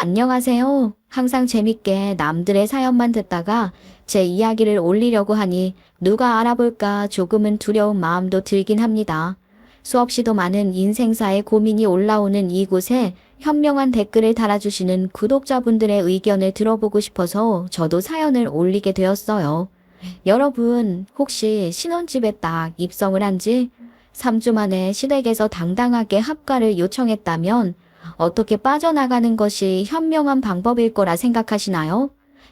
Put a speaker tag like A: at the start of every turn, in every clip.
A: 안녕하세요. 항상 재밌게 남들의 사연만 듣다가 제 이야기를 올리려고 하니 누가 알아볼까 조금은 두려운 마음도 들긴 합니다. 수없이도 많은 인생사의 고민이 올라오는 이곳에 현명한 댓글을 달아주시는 구독자분들의 의견을 들어보고 싶어서 저도 사연을 올리게 되었어요. 여러분, 혹시 신혼집에 딱 입성을 한 지 3주 만에 시댁에서 당당하게 합가를 요청했다면 어떻게 빠져나가는 것이 현명한 방법일 거라 생각하시나요?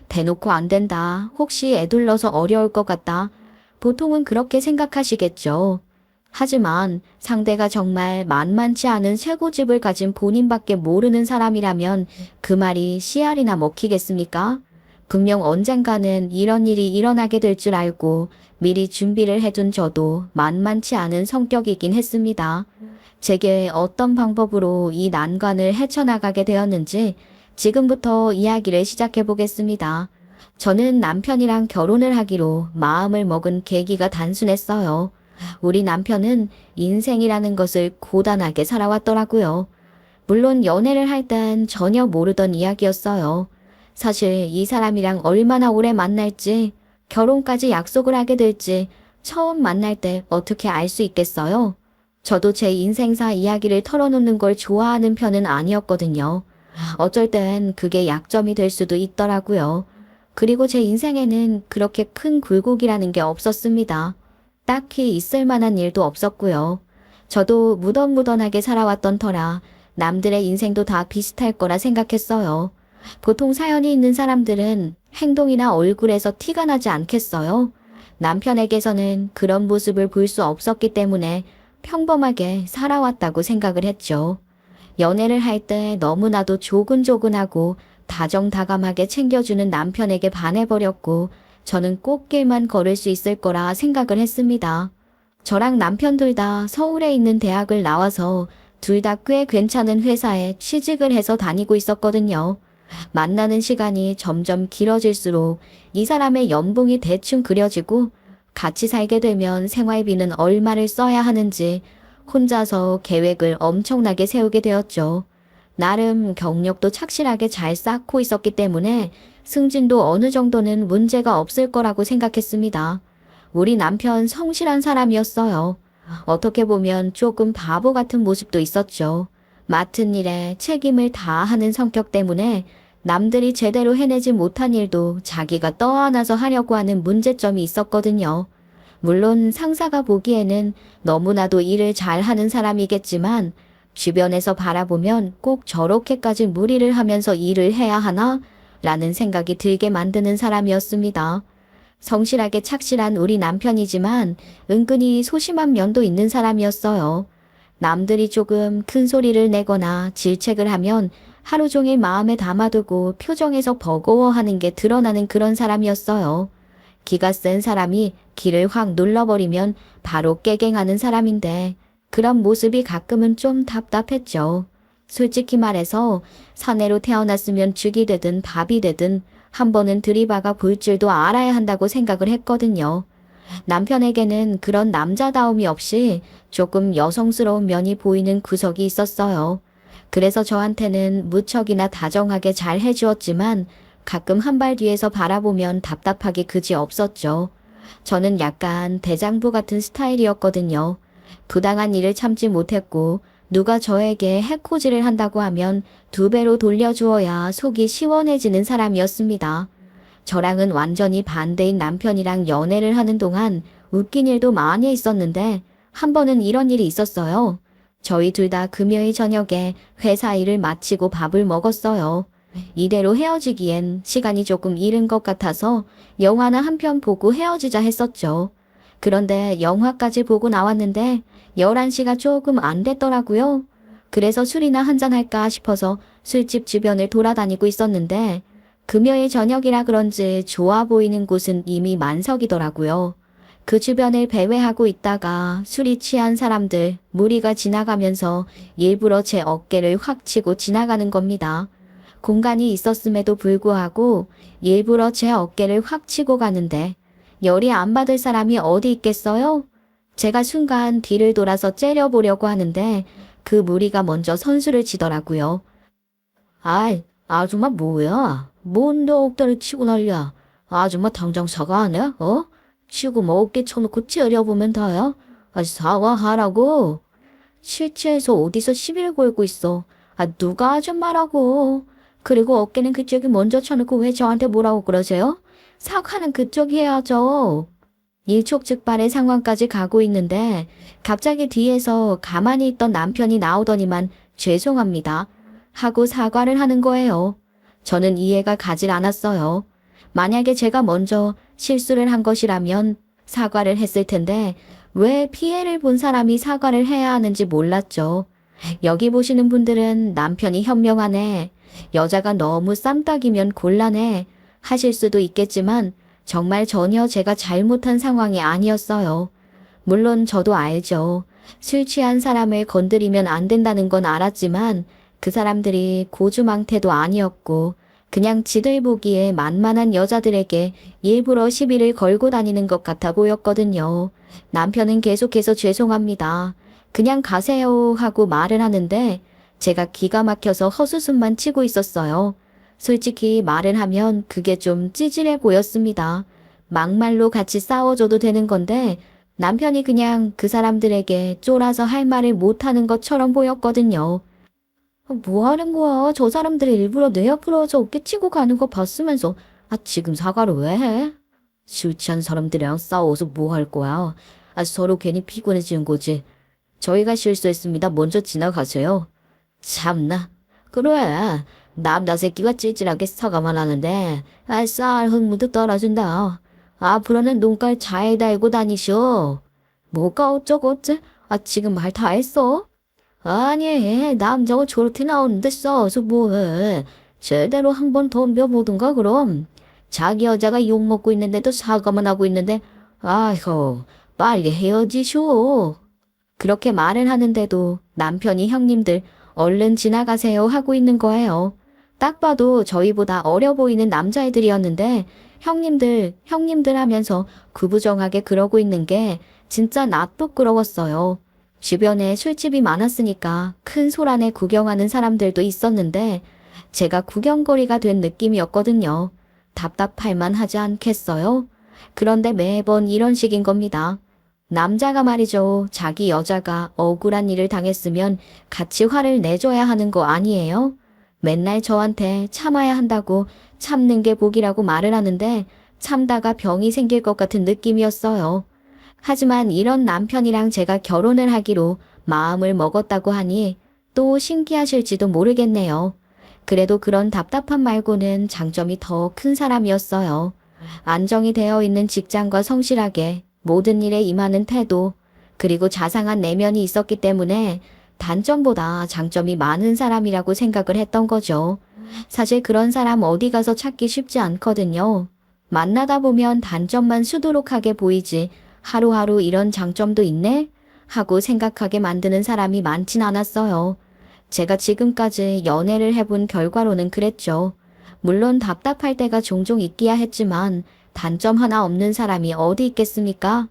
A: 대놓고 안 된다. 혹시 애둘러서 어려울 것 같다. 보통은 그렇게 생각하시겠죠. 하지만 상대가 정말 만만치 않은 쇠고집을 가진 본인밖에 모르는 사람이라면 그 말이 씨알이나 먹히겠습니까? 분명 언젠가는 이런 일이 일어나게 될 줄 알고 미리 준비를 해둔 저도 만만치 않은 성격이긴 했습니다. 제게 어떤 방법으로 이 난관을 헤쳐나가게 되었는지 지금부터 이야기를 시작해 보겠습니다. 저는 남편이랑 결혼을 하기로 마음을 먹은 계기가 단순했어요. 우리 남편은 인생이라는 것을 고단하게 살아왔더라고요. 물론 연애를 할 땐 전혀 모르던 이야기였어요. 사실 이 사람이랑 얼마나 오래 만날지, 결혼까지 약속을 하게 될지 처음 만날 때 어떻게 알 수 있겠어요? 저도 제 인생사 이야기를 털어놓는 걸 좋아하는 편은 아니었거든요. 어쩔 땐 그게 약점이 될 수도 있더라고요. 그리고 제 인생에는 그렇게 큰 굴곡이라는 게 없었습니다. 딱히 있을 만한 일도 없었고요. 저도 무던무던하게 살아왔던 터라 남들의 인생도 다 비슷할 거라 생각했어요. 보통 사연이 있는 사람들은 행동이나 얼굴에서 티가 나지 않겠어요? 남편에게서는 그런 모습을 볼 수 없었기 때문에 평범하게 살아왔다고 생각을 했죠. 연애를 할 때 너무나도 조근조근하고 다정다감하게 챙겨주는 남편에게 반해버렸고 저는 꽃길만 걸을 수 있을 거라 생각을 했습니다. 저랑 남편 둘 다 서울에 있는 대학을 나와서 둘 다 꽤 괜찮은 회사에 취직을 해서 다니고 있었거든요. 만나는 시간이 점점 길어질수록 이 사람의 연봉이 대충 그려지고 같이 살게 되면 생활비는 얼마를 써야 하는지 혼자서 계획을 엄청나게 세우게 되었죠. 나름 경력도 착실하게 잘 쌓고 있었기 때문에 승진도 어느 정도는 문제가 없을 거라고 생각했습니다. 우리 남편 성실한 사람이었어요. 어떻게 보면 조금 바보 같은 모습도 있었죠. 맡은 일에 책임을 다하는 성격 때문에 남들이 제대로 해내지 못한 일도 자기가 떠안아서 하려고 하는 문제점이 있었거든요. 물론 상사가 보기에는 너무나도 일을 잘하는 사람이겠지만 주변에서 바라보면 꼭 저렇게까지 무리를 하면서 일을 해야 하나? 라는 생각이 들게 만드는 사람이었습니다. 성실하게 착실한 우리 남편이지만 은근히 소심한 면도 있는 사람이었어요. 남들이 조금 큰 소리를 내거나 질책을 하면 하루 종일 마음에 담아두고 표정에서 버거워하는 게 드러나는 그런 사람이었어요. 기가 센 사람이 기를 확 눌러버리면 바로 깨갱하는 사람인데 그런 모습이 가끔은 좀 답답했죠. 솔직히 말해서 사내로 태어났으면 죽이 되든 밥이 되든 한 번은 들이박아 볼 줄도 알아야 한다고 생각을 했거든요. 남편에게는 그런 남자다움이 없이 조금 여성스러운 면이 보이는 구석이 있었어요. 그래서 저한테는 무척이나 다정하게 잘 해주었지만 가끔 한 발 뒤에서 바라보면 답답하기 그지 없었죠. 저는 약간 대장부 같은 스타일이었거든요. 부당한 일을 참지 못했고 누가 저에게 해코지를 한다고 하면 2배로 돌려주어야 속이 시원해지는 사람이었습니다. 저랑은 완전히 반대인 남편이랑 연애를 하는 동안 웃긴 일도 많이 있었는데 한 번은 이런 일이 있었어요. 저희 둘 다 금요일 저녁에 회사 일을 마치고 밥을 먹었어요. 이대로 헤어지기엔 시간이 조금 이른 것 같아서 영화나 한 편 보고 헤어지자 했었죠. 그런데 영화까지 보고 나왔는데 11시가 조금 안 됐더라고요. 그래서 술이나 한잔 할까 싶어서 술집 주변을 돌아다니고 있었는데 금요일 저녁이라 그런지 좋아 보이는 곳은 이미 만석이더라고요. 그 주변을 배회하고 있다가 술이 취한 사람들 무리가 지나가면서 일부러 제 어깨를 확 치고 지나가는 겁니다. 공간이 있었음에도 불구하고 일부러 제 어깨를 확 치고 가는데 열이 안 받을 사람이 어디 있겠어요? 제가 순간 뒤를 돌아서 째려보려고 하는데 그 무리가 먼저 선수를 치더라고요. 아줌마 뭐야? 뭔데 억다를 치고 난리야? 아줌마 당장 사과 안 해? 어? 치고 뭐 어깨 쳐놓고 째려보면 다야? 아, 사과하라고? 실체에서 어디서 시비를 걸고 있어? 아, 누가 아줌마라고? 그리고 어깨는 그쪽이 먼저 쳐놓고 왜 저한테 뭐라고 그러세요? 사과는 그쪽이 해야죠. 일촉즉발의 상황까지 가고 있는데 갑자기 뒤에서 가만히 있던 남편이 나오더니만 죄송합니다 하고 사과를 하는 거예요. 저는 이해가 가질 않았어요. 만약에 제가 먼저 실수를 한 것이라면 사과를 했을 텐데 왜 피해를 본 사람이 사과를 해야 하는지 몰랐죠. 여기 보시는 분들은 남편이 현명하네, 여자가 너무 쌈딱이면 곤란해 하실 수도 있겠지만 정말 전혀 제가 잘못한 상황이 아니었어요. 물론 저도 알죠. 술 취한 사람을 건드리면 안 된다는 건 알았지만 그 사람들이 고주망태도 아니었고 그냥 지들 보기에 만만한 여자들에게 일부러 시비를 걸고 다니는 것 같아 보였거든요. 남편은 계속해서 죄송합니다, 그냥 가세요 하고 말을 하는데 제가 기가 막혀서 헛웃음만 치고 있었어요. 솔직히 말을 하면 그게 좀 찌질해 보였습니다. 막말로 같이 싸워줘도 되는 건데 남편이 그냥 그 사람들에게 쫄아서 할 말을 못하는 것처럼 보였거든요. 뭐 하는 거야? 저 사람들이 일부러 내 옆으로 와서 어깨 치고 가는 거 봤으면서 지금 사과를 왜 해? 술 취한 사람들이랑 싸워서 뭐 할 거야? 서로 괜히 피곤해지는 거지. 저희가 실수했습니다. 먼저 지나가세요. 참나. 그래. 남자 새끼가 찌질하게 사과만 하는데 쌀 흥무도 떨어진다. 앞으로는 눈깔 잘 달고 다니쇼. 뭐가 어쩌고 어째? 지금 말 다 했어? 아니, 남자가 저렇게 나오는데 싸워서 뭐해. 제대로 한 번 덤벼보든가 그럼. 자기 여자가 욕먹고 있는데도 사과만 하고 있는데 아이고, 빨리 헤어지쇼. 그렇게 말을 하는데도 남편이 형님들 얼른 지나가세요 하고 있는 거예요. 딱 봐도 저희보다 어려 보이는 남자애들이었는데 형님들 하면서 구부정하게 그러고 있는 게 진짜 나 부끄러웠어요. 주변에 술집이 많았으니까 큰 소란에 구경하는 사람들도 있었는데 제가 구경거리가 된 느낌이었거든요. 답답할만 하지 않겠어요? 그런데 매번 이런 식인 겁니다. 남자가 말이죠. 자기 여자가 억울한 일을 당했으면 같이 화를 내줘야 하는 거 아니에요? 맨날 저한테 참아야 한다고 참는 게 복이라고 말을 하는데 참다가 병이 생길 것 같은 느낌이었어요. 하지만 이런 남편이랑 제가 결혼을 하기로 마음을 먹었다고 하니 또 신기하실지도 모르겠네요. 그래도 그런 답답함 말고는 장점이 더 큰 사람이었어요. 안정이 되어 있는 직장과 성실하게 모든 일에 임하는 태도, 그리고 자상한 내면이 있었기 때문에 단점보다 장점이 많은 사람이라고 생각을 했던 거죠. 사실 그런 사람 어디 가서 찾기 쉽지 않거든요. 만나다 보면 단점만 수두룩하게 보이지 하루하루 이런 장점도 있네? 하고 생각하게 만드는 사람이 많진 않았어요. 제가 지금까지 연애를 해본 결과로는 그랬죠. 물론 답답할 때가 종종 있기야 했지만 단점 하나 없는 사람이 어디 있겠습니까?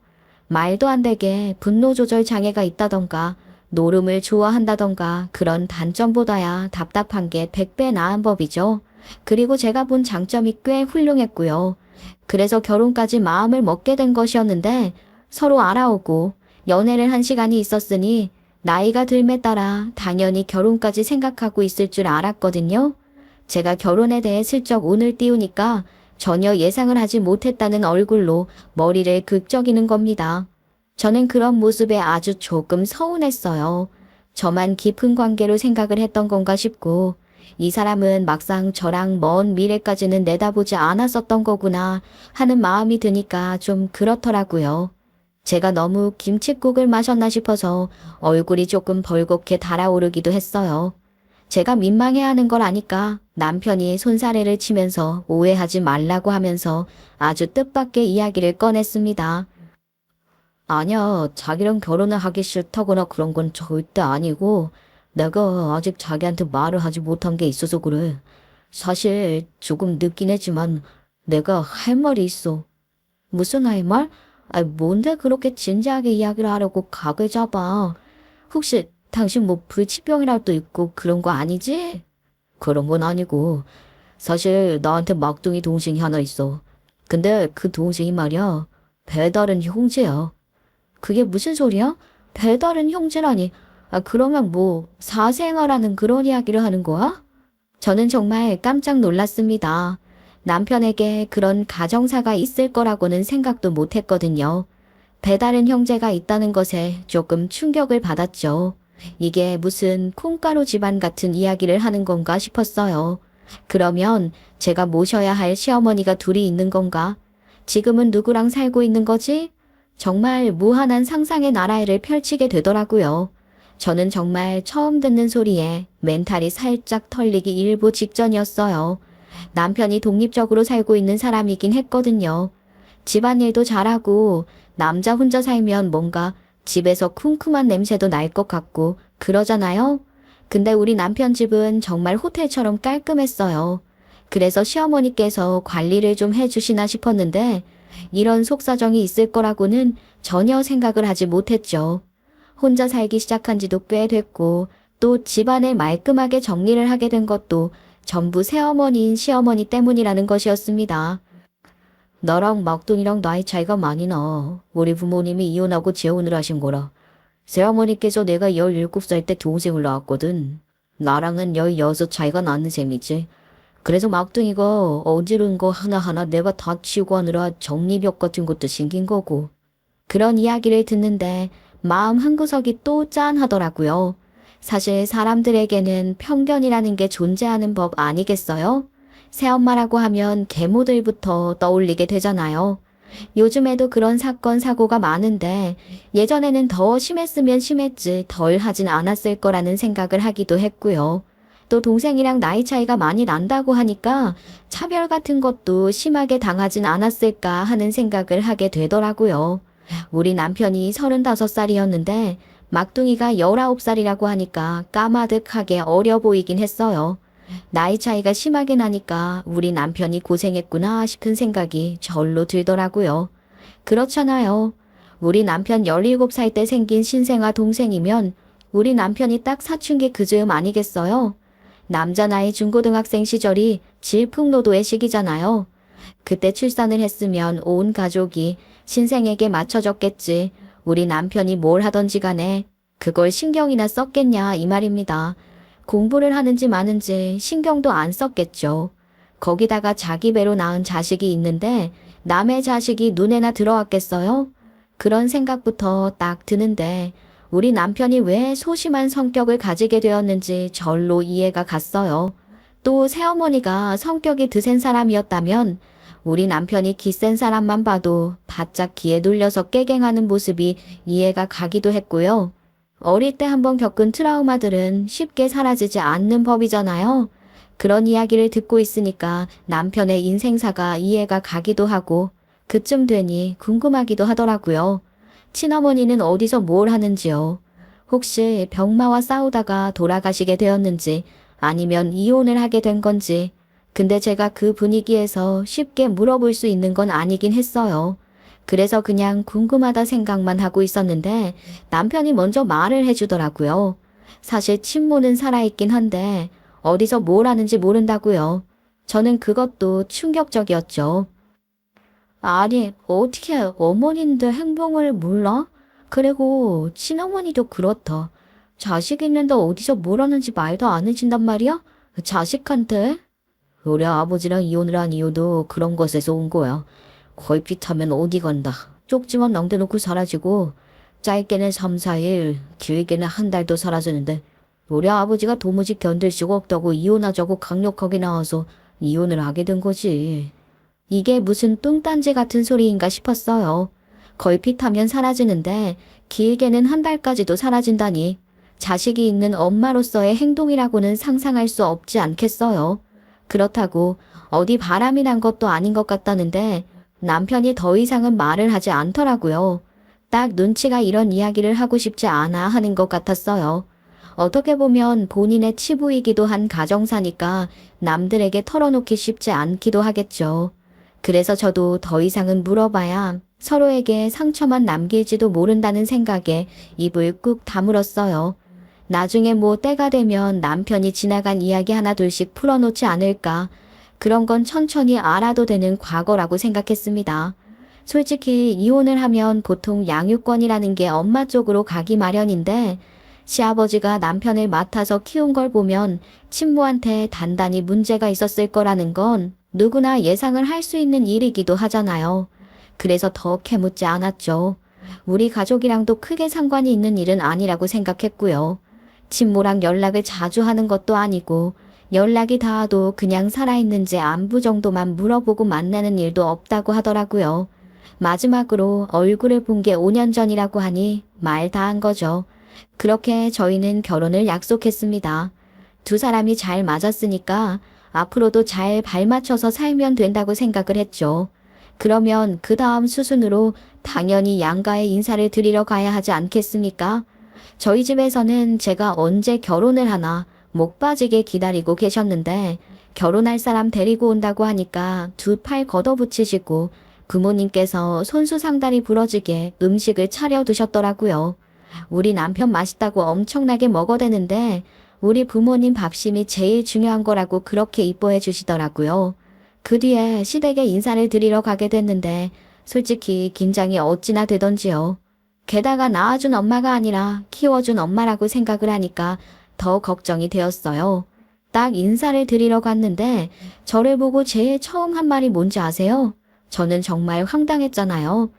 A: 말도 안 되게 분노 조절 장애가 있다던가 노름을 좋아한다던가 그런 단점보다야 답답한 게 100배 나은 법이죠. 그리고 제가 본 장점이 꽤 훌륭했고요. 그래서 결혼까지 마음을 먹게 된 것이었는데 서로 알아오고 연애를 한 시간이 있었으니 나이가 들매 따라 당연히 결혼까지 생각하고 있을 줄 알았거든요. 제가 결혼에 대해 슬쩍 운을 띄우니까 전혀 예상을 하지 못했다는 얼굴로 머리를 긁적이는 겁니다. 저는 그런 모습에 아주 조금 서운했어요. 저만 깊은 관계로 생각을 했던 건가 싶고 이 사람은 막상 저랑 먼 미래까지는 내다보지 않았었던 거구나 하는 마음이 드니까 좀 그렇더라고요. 제가 너무 김칫국을 마셨나 싶어서 얼굴이 조금 벌겋게 달아오르기도 했어요. 제가 민망해하는 걸 아니까 남편이 손사래를 치면서 오해하지 말라고 하면서 아주 뜻밖의 이야기를 꺼냈습니다. 아니야, 자기랑 결혼을 하기 싫다거나 그런 건 절대 아니고 내가 아직 자기한테 말을 하지 못한 게 있어서 그래. 사실 조금 늦긴 했지만 내가 할 말이 있어. 무슨 할 말? 뭔데 그렇게 진지하게 이야기를 하려고 각을 잡아. 혹시 당신 뭐 불치병이라도 있고 그런 거 아니지?
B: 그런 건 아니고 사실 나한테 막둥이 동생이 하나 있어. 근데 그 동생이 말이야 배다른 형제야.
A: 그게 무슨 소리야? 별다른 형제라니. 그러면 뭐 사생아라는 그런 이야기를 하는 거야? 저는 정말 깜짝 놀랐습니다. 남편에게 그런 가정사가 있을 거라고는 생각도 못 했거든요. 배다른 형제가 있다는 것에 조금 충격을 받았죠. 이게 무슨 콩가루 집안 같은 이야기를 하는 건가 싶었어요. 그러면 제가 모셔야 할 시어머니가 둘이 있는 건가? 지금은 누구랑 살고 있는 거지? 정말 무한한 상상의 나라를 펼치게 되더라고요. 저는 정말 처음 듣는 소리에 멘탈이 살짝 털리기 일보 직전이었어요. 남편이 독립적으로 살고 있는 사람이긴 했거든요. 집안일도 잘하고 남자 혼자 살면 뭔가 집에서 쿰쿰한 냄새도 날 것 같고 그러잖아요. 근데 우리 남편 집은 정말 호텔처럼 깔끔했어요. 그래서 시어머니께서 관리를 좀 해주시나 싶었는데 이런 속사정이 있을 거라고는 전혀 생각을 하지 못했죠. 혼자 살기 시작한 지도 꽤 됐고 또 집안을 말끔하게 정리를 하게 된 것도 전부 새어머니인 시어머니 때문이라는 것이었습니다.
B: 나랑 막둥이랑 나이 차이가 많이 나. 우리 부모님이 이혼하고 재혼을 하신 거라. 새어머니께서 내가 17살 때 동생을 낳았거든. 나랑은 16 차이가 나는 셈이지. 그래서 막둥이가 어지른 거 하나하나 내가 다 치우고 하느라 정리벽 같은 것도 생긴 거고.
A: 그런 이야기를 듣는데 마음 한구석이 또 짠하더라고요. 사실 사람들에게는 편견이라는 게 존재하는 법 아니겠어요? 새엄마라고 하면 계모들부터 떠올리게 되잖아요. 요즘에도 그런 사건, 사고가 많은데 예전에는 더 심했으면 심했지 덜 하진 않았을 거라는 생각을 하기도 했고요. 또 동생이랑 나이 차이가 많이 난다고 하니까 차별 같은 것도 심하게 당하진 않았을까 하는 생각을 하게 되더라고요. 우리 남편이 35살이었는데 막둥이가 19살이라고 하니까 까마득하게 어려 보이긴 했어요. 나이 차이가 심하게 나니까 우리 남편이 고생했구나 싶은 생각이 절로 들더라고요. 그렇잖아요. 우리 남편 17살 때 생긴 신생아 동생이면 우리 남편이 딱 사춘기 그 즈음 아니겠어요? 남자 나이 중고등학생 시절이 질풍노도의 시기잖아요. 그때 출산을 했으면 온 가족이 신생에게 맞춰졌겠지. 우리 남편이 뭘 하던지 간에 그걸 신경이나 썼겠냐 이 말입니다. 공부를 하는지 마는지 신경도 안 썼겠죠. 거기다가 자기 배로 낳은 자식이 있는데 남의 자식이 눈에나 들어왔겠어요? 그런 생각부터 딱 드는데 우리 남편이 왜 소심한 성격을 가지게 되었는지 절로 이해가 갔어요. 또 새어머니가 성격이 드센 사람이었다면 우리 남편이 기센 사람만 봐도 바짝 기에 눌려서 깨갱하는 모습이 이해가 가기도 했고요. 어릴 때 한번 겪은 트라우마들은 쉽게 사라지지 않는 법이잖아요. 그런 이야기를 듣고 있으니까 남편의 인생사가 이해가 가기도 하고 그쯤 되니 궁금하기도 하더라고요. 친어머니는 어디서 뭘 하는지요? 혹시 병마와 싸우다가 돌아가시게 되었는지 아니면 이혼을 하게 된 건지. 근데 제가 그 분위기에서 쉽게 물어볼 수 있는 건 아니긴 했어요. 그래서 그냥 궁금하다 생각만 하고 있었는데 남편이 먼저 말을 해주더라고요. 사실 친모는 살아있긴 한데 어디서 뭘 하는지 모른다고요. 저는 그것도 충격적이었죠. 아니, 어떻게 어머니인데 행동을 몰라? 그리고 친어머니도 그렇다. 자식 있는데 어디서 뭘 하는지 말도 안 해준단 말이야? 자식한테? 우리 아버지랑 이혼을 한 이유도 그런 것에서 온 거야. 걸핏하면 어디 간다. 쪽지만 남겨놓고 사라지고 짧게는 3, 4일, 길게는 한 달도 사라지는데 우리 아버지가 도무지 견딜 수가 없다고 이혼하자고 강력하게 나와서 이혼을 하게 된 거지. 이게 무슨 뚱딴지 같은 소리인가 싶었어요. 걸핏하면 사라지는데 길게는 한 달까지도 사라진다니. 자식이 있는 엄마로서의 행동이라고는 상상할 수 없지 않겠어요. 그렇다고 어디 바람이 난 것도 아닌 것 같다는데 남편이 더 이상은 말을 하지 않더라고요. 딱 눈치가 이런 이야기를 하고 싶지 않아 하는 것 같았어요. 어떻게 보면 본인의 치부이기도 한 가정사니까 남들에게 털어놓기 쉽지 않기도 하겠죠. 그래서 저도 더 이상은 물어봐야 서로에게 상처만 남길지도 모른다는 생각에 입을 꾹 다물었어요. 나중에 뭐 때가 되면 남편이 지나간 이야기 하나 둘씩 풀어놓지 않을까. 그런 건 천천히 알아도 되는 과거라고 생각했습니다. 솔직히 이혼을 하면 보통 양육권이라는 게 엄마 쪽으로 가기 마련인데 시아버지가 남편을 맡아서 키운 걸 보면 친모한테 단단히 문제가 있었을 거라는 건 누구나 예상을 할 수 있는 일이기도 하잖아요. 그래서 더 캐묻지 않았죠. 우리 가족이랑도 크게 상관이 있는 일은 아니라고 생각했고요. 친모랑 연락을 자주 하는 것도 아니고 연락이 닿아도 그냥 살아있는지 안부 정도만 물어보고 만나는 일도 없다고 하더라고요. 마지막으로 얼굴을 본 게 5년 전이라고 하니 말 다 한 거죠. 그렇게 저희는 결혼을 약속했습니다. 두 사람이 잘 맞았으니까 앞으로도 잘 발맞춰서 살면 된다고 생각을 했죠. 그러면 그 다음 수순으로 당연히 양가에 인사를 드리러 가야 하지 않겠습니까? 저희 집에서는 제가 언제 결혼을 하나 목 빠지게 기다리고 계셨는데 결혼할 사람 데리고 온다고 하니까 두 팔 걷어붙이시고 부모님께서 손수 상다리 부러지게 음식을 차려두셨더라고요. 우리 남편 맛있다고 엄청나게 먹어대는데 우리 부모님 밥심이 제일 중요한 거라고 그렇게 이뻐해 주시더라고요. 그 뒤에 시댁에 인사를 드리러 가게 됐는데 솔직히 긴장이 어찌나 되던지요. 게다가 낳아준 엄마가 아니라 키워준 엄마라고 생각을 하니까 더 걱정이 되었어요. 딱 인사를 드리러 갔는데 저를 보고 제일 처음 한 말이 뭔지 아세요? 저는 정말 황당했잖아요.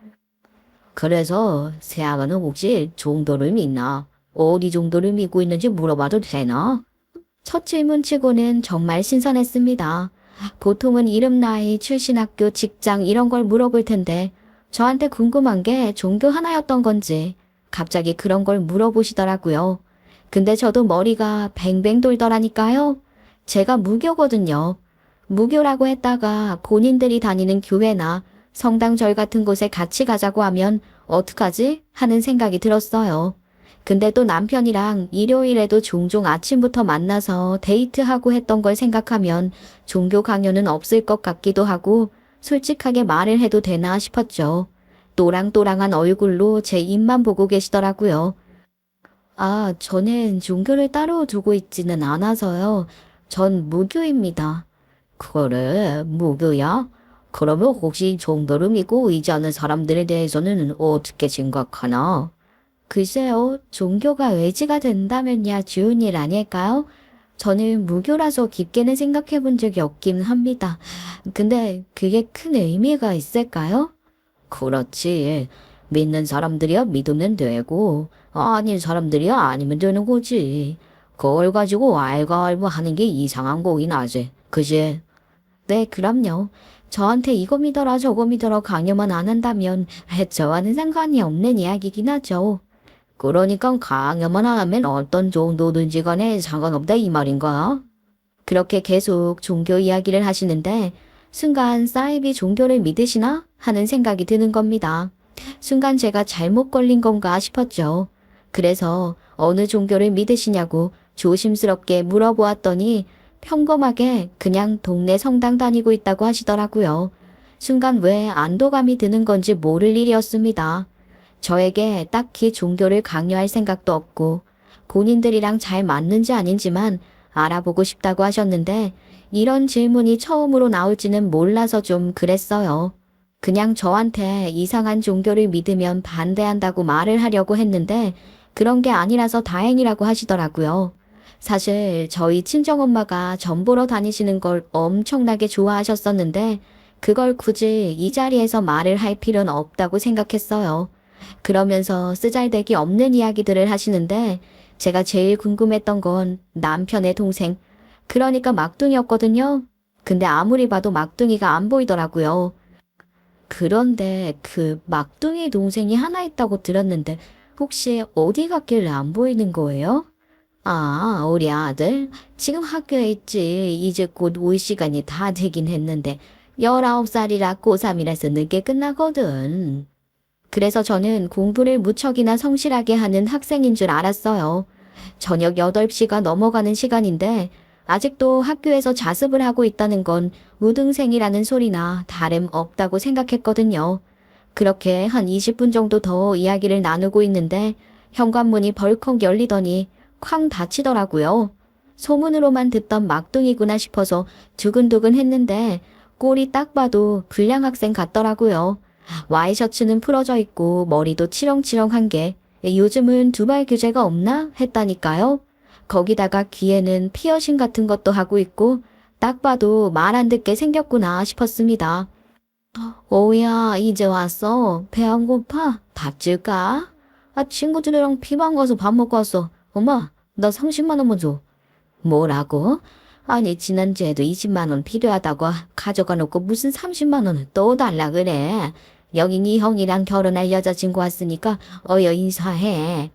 A: 그래서 새아가는 혹시 종도를 믿나? 어디 종도를 믿고 있는지 물어봐도 되나? 첫 질문치고는 정말 신선했습니다. 보통은 이름, 나이, 출신 학교, 직장 이런 걸 물어볼 텐데 저한테 궁금한 게 종교 하나였던 건지 갑자기 그런 걸 물어보시더라고요. 근데 저도 머리가 뱅뱅 돌더라니까요. 제가 무교거든요. 무교라고 했다가 본인들이 다니는 교회나 성당절 같은 곳에 같이 가자고 하면 어떡하지? 하는 생각이 들었어요. 근데 또 남편이랑 일요일에도 종종 아침부터 만나서 데이트하고 했던 걸 생각하면 종교 강요는 없을 것 같기도 하고 솔직하게 말을 해도 되나 싶었죠. 또랑또랑한 얼굴로 제 입만 보고 계시더라고요. 아, 저는 종교를 따로 두고 있지는 않아서요. 전 무교입니다. 그래, 무교야? 그러면 혹시 종교를 믿고 의지 않는 사람들에 대해서는 어떻게 생각하나? 글쎄요, 종교가 의지가 된다면야 좋은 일 아닐까요? 저는 무교라서 깊게는 생각해 본 적이 없긴 합니다. 근데 그게 큰 의미가 있을까요? 그렇지. 믿는 사람들이야 믿으면 되고, 아닌 사람들이야 아니면 되는 거지. 그걸 가지고 알고 하는 게 이상한 거긴 하지. 그지? 네, 그럼요. 저한테 이거 믿어라 저거 믿어라 강요만 안 한다면 저와는 상관이 없는 이야기긴 하죠. 그러니까 강요만 안 하면 어떤 정도든지 간에 상관없다 이 말인가? 그렇게 계속 종교 이야기를 하시는데 순간 사이비 종교를 믿으시나 하는 생각이 드는 겁니다. 순간 제가 잘못 걸린 건가 싶었죠. 그래서 어느 종교를 믿으시냐고 조심스럽게 물어보았더니 평범하게 그냥 동네 성당 다니고 있다고 하시더라고요. 순간 왜 안도감이 드는 건지 모를 일이었습니다. 저에게 딱히 종교를 강요할 생각도 없고 본인들이랑 잘 맞는지 아닌지만 알아보고 싶다고 하셨는데 이런 질문이 처음으로 나올지는 몰라서 좀 그랬어요. 그냥 저한테 이상한 종교를 믿으면 반대한다고 말을 하려고 했는데 그런 게 아니라서 다행이라고 하시더라고요. 사실 저희 친정엄마가 점 보러 다니시는 걸 엄청나게 좋아하셨었는데 그걸 굳이 이 자리에서 말을 할 필요는 없다고 생각했어요. 그러면서 쓰잘데기 없는 이야기들을 하시는데 제가 제일 궁금했던 건 남편의 동생, 그러니까 막둥이였거든요. 근데 아무리 봐도 막둥이가 안 보이더라고요. 그런데 그 막둥이 동생이 하나 있다고 들었는데 혹시 어디 갔길래 안 보이는 거예요? 아, 우리 아들 지금 학교에 있지. 이제 곧 올 시간이 다 되긴 했는데 19살이라 고3이라서 늦게 끝나거든. 그래서 저는 공부를 무척이나 성실하게 하는 학생인 줄 알았어요. 저녁 8시가 넘어가는 시간인데 아직도 학교에서 자습을 하고 있다는 건 우등생이라는 소리나 다름없다고 생각했거든요. 그렇게 한 20분 정도 더 이야기를 나누고 있는데 현관문이 벌컥 열리더니 쾅 닫히더라고요. 소문으로만 듣던 막둥이구나 싶어서 두근두근 했는데 꼴이 딱 봐도 불량 학생 같더라고요. 와이셔츠는 풀어져 있고 머리도 치렁치렁한 게 요즘은 두발 규제가 없나 했다니까요. 거기다가 귀에는 피어싱 같은 것도 하고 있고 딱 봐도 말 안 듣게 생겼구나 싶었습니다. 오야, 이제 왔어. 배 안 고파? 밥 줄까? 친구들이랑 피방 가서 밥 먹고 왔어. 엄마, 나 30만 원만 줘. 뭐라고? 아니, 지난주에도 20만 원 필요하다고 가져가 놓고 무슨 30만 원을 또 달라 그래. 여기 네 형이랑 결혼할 여자친구 왔으니까 어여 인사해.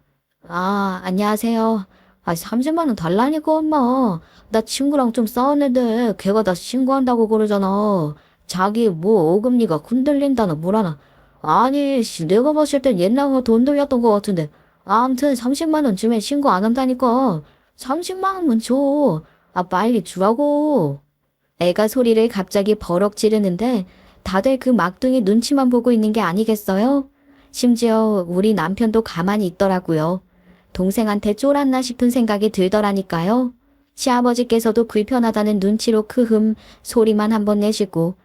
A: 안녕하세요. 30만 원 달라니까 엄마. 나 친구랑 좀 싸웠는데 걔가 나 신고한다고 그러잖아. 자기 뭐 어금니가 흔들린다나 뭐라나. 아니 내가 봤을 땐 옛날에 돈 돌렸던 것 같은데. 아무튼 30만 원 주면 신고 안 한다니까. 30만 원만 줘. 빨리 주라고. 애가 소리를 갑자기 버럭 지르는데 다들 그 막둥이 눈치만 보고 있는 게 아니겠어요? 심지어 우리 남편도 가만히 있더라고요. 동생한테 쫄았나 싶은 생각이 들더라니까요. 시아버지께서도 불편하다는 눈치로 크흠 소리만 한번 내시고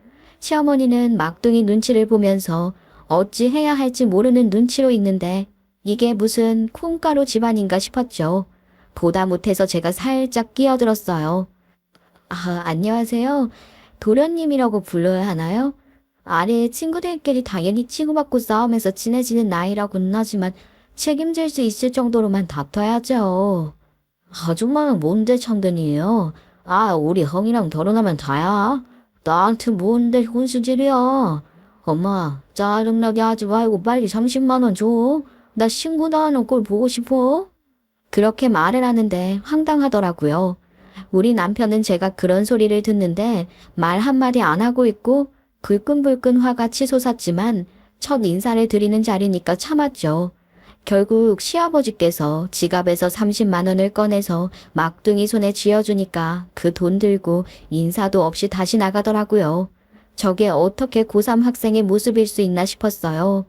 A: 시어머니는 막둥이 눈치를 보면서 어찌 해야 할지 모르는 눈치로 있는데 이게 무슨 콩가루 집안인가 싶었죠. 보다 못해서 제가 살짝 끼어들었어요. 안녕하세요. 도련님이라고 불러야 하나요? 아래 친구들끼리 당연히 치고받고 싸우면서 친해지는 나이라고는 하지만 책임질 수 있을 정도로만 다퉈야죠. 아줌마는 뭔데 참견이에요? 우리 형이랑 결혼하면 다야. 나한테 뭔데 혼수질이야. 엄마, 짜증나게 하지 말고 빨리 30만 원 줘. 나 신고 나가는 꼴 보고 싶어. 그렇게 말을 하는데 황당하더라고요. 우리 남편은 제가 그런 소리를 듣는데 말 한마디 안 하고 있고 불끈불끈 화가 치솟았지만 첫 인사를 드리는 자리니까 참았죠. 결국 시아버지께서 지갑에서 30만 원을 꺼내서 막둥이 손에 쥐어주니까 그 돈 들고 인사도 없이 다시 나가더라고요. 저게 어떻게 고3 학생의 모습일 수 있나 싶었어요.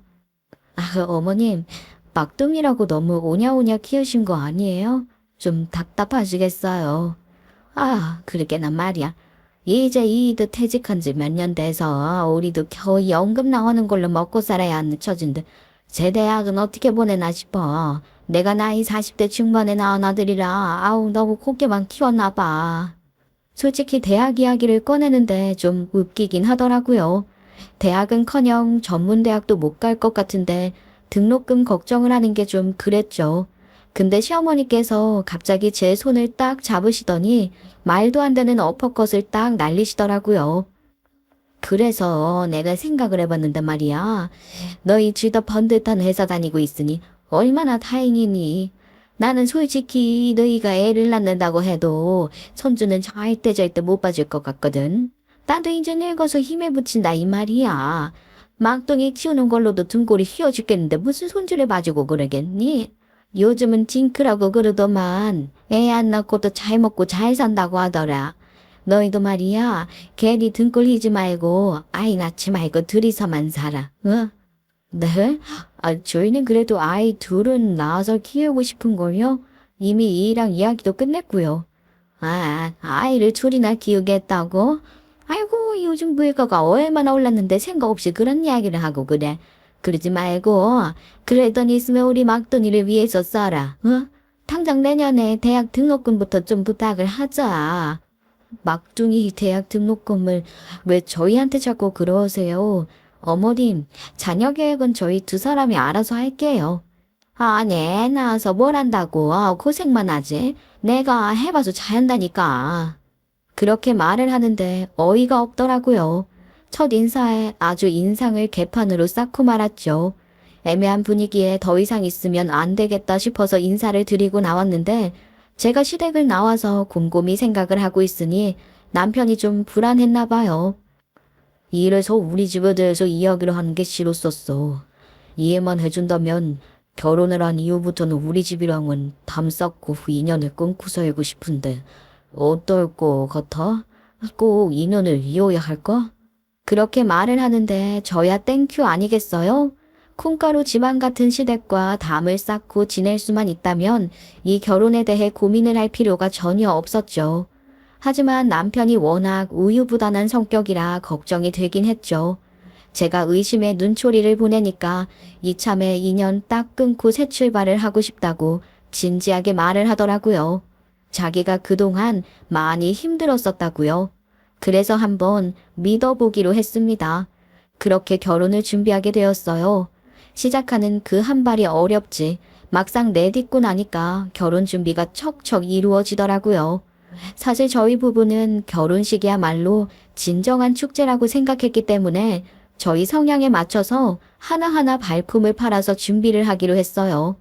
A: 어머님, 막둥이라고 너무 오냐오냐 키우신 거 아니에요? 좀 답답하시겠어요. 그러게나 말이야. 이제 이도 퇴직한 지 몇 년 돼서 우리도 겨우 연금 나오는 걸로 먹고 살아야 하는 처진데 제 대학은 어떻게 보내나 싶어. 내가 나이 40대 중반에 낳은 아들이라 너무 곱게만 키웠나 봐. 솔직히 대학 이야기를 꺼내는데 좀 웃기긴 하더라고요. 대학은커녕 전문대학도 못 갈 것 같은데 등록금 걱정을 하는 게 좀 그랬죠. 근데 시어머니께서 갑자기 제 손을 딱 잡으시더니 말도 안 되는 어퍼컷을 딱 날리시더라고요. 그래서 내가 생각을 해봤는데 말이야. 너희 쥐더 번듯한 회사 다니고 있으니 얼마나 다행이니. 나는 솔직히 너희가 애를 낳는다고 해도 손주는 절대 못 봐줄 것 같거든. 나도 이제 늙어서 힘에 부친다 이 말이야. 막둥이 키우는 걸로도 등골이 휘어 죽겠는데 무슨 손주를 봐주고 그러겠니? 요즘은 징크라고 그러더만 애 안 낳고도 잘 먹고 잘 산다고 하더라. 너희도 말이야 괜히 등골 휘지 말고 아이 낳지 말고 둘이서만 살아. 응? 네? 저희는 그래도 아이 둘은 낳아서 키우고 싶은걸요? 이미 이랑 이야기도 끝냈고요. 아이를 둘이나 키우겠다고? 아이고 요즘 물가가 얼마나 올랐는데 생각 없이 그런 이야기를 하고 그래. 그러지 말고 그래도 있으면 우리 막둥이를 위해서 써라. 당장 내년에 대학 등록금부터 좀 부탁을 하자. 막둥이 대학 등록금을 왜 저희한테 자꾸 그러세요? 어머님, 자녀 계획은 저희 두 사람이 알아서 할게요. 네, 낳아서 뭘 한다고 고생만 하지. 내가 해봐서 잘한다니까. 그렇게 말을 하는데 어이가 없더라고요. 첫 인사에 아주 인상을 개판으로 쌓고 말았죠. 애매한 분위기에 더 이상 있으면 안 되겠다 싶어서 인사를 드리고 나왔는데 제가 시댁을 나와서 곰곰이 생각을 하고 있으니 남편이 좀 불안했나 봐요. 이래서 우리 집에 대해서 이야기를 하는 게 싫었었어. 이해만 해준다면 결혼을 한 이후부터는 우리 집이랑은 담쌓고 인연을 끊고 살고 싶은데 어떨 것 같아? 꼭 인연을 이어야 할까? 그렇게 말을 하는데 저야 땡큐 아니겠어요? 콩가루 지방 같은 시댁과 담을 쌓고 지낼 수만 있다면 이 결혼에 대해 고민을 할 필요가 전혀 없었죠. 하지만 남편이 워낙 우유부단한 성격이라 걱정이 되긴 했죠. 제가 의심의 눈초리를 보내니까 이참에 인연 딱 끊고 새 출발을 하고 싶다고 진지하게 말을 하더라고요. 자기가 그동안 많이 힘들었었다고요. 그래서 한번 믿어보기로 했습니다. 그렇게 결혼을 준비하게 되었어요. 시작하는 그 한 발이 어렵지 막상 내딛고 나니까 결혼 준비가 척척 이루어지더라고요. 사실 저희 부부는 결혼식이야말로 진정한 축제라고 생각했기 때문에 저희 성향에 맞춰서 하나하나 발품을 팔아서 준비를 하기로 했어요.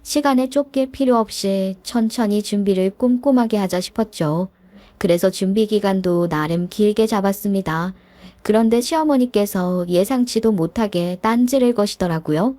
A: 시간에 쫓길 필요 없이 천천히 준비를 꼼꼼하게 하자 싶었죠. 그래서 준비 기간도 나름 길게 잡았습니다. 그런데 시어머니께서 예상치도 못하게 딴지를 거시더라고요.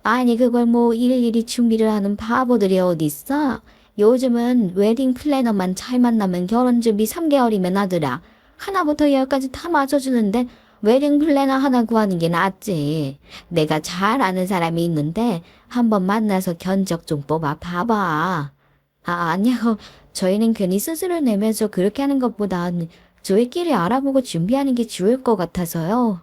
A: 아니 그걸 뭐 일일이 준비를 하는 바보들이 어딨어? 요즘은 웨딩 플래너만 잘 만나면 결혼 준비 3개월이면 하더라. 하나부터 열까지 다 맞춰주는데 웨딩 플래너 하나 구하는 게 낫지. 내가 잘 아는 사람이 있는데 한번 만나서 견적 좀 뽑아 봐봐. 아니요. 저희는 괜히 스스로 내면서 그렇게 하는 것보단 저희끼리 알아보고 준비하는 게 좋을 것 같아서요.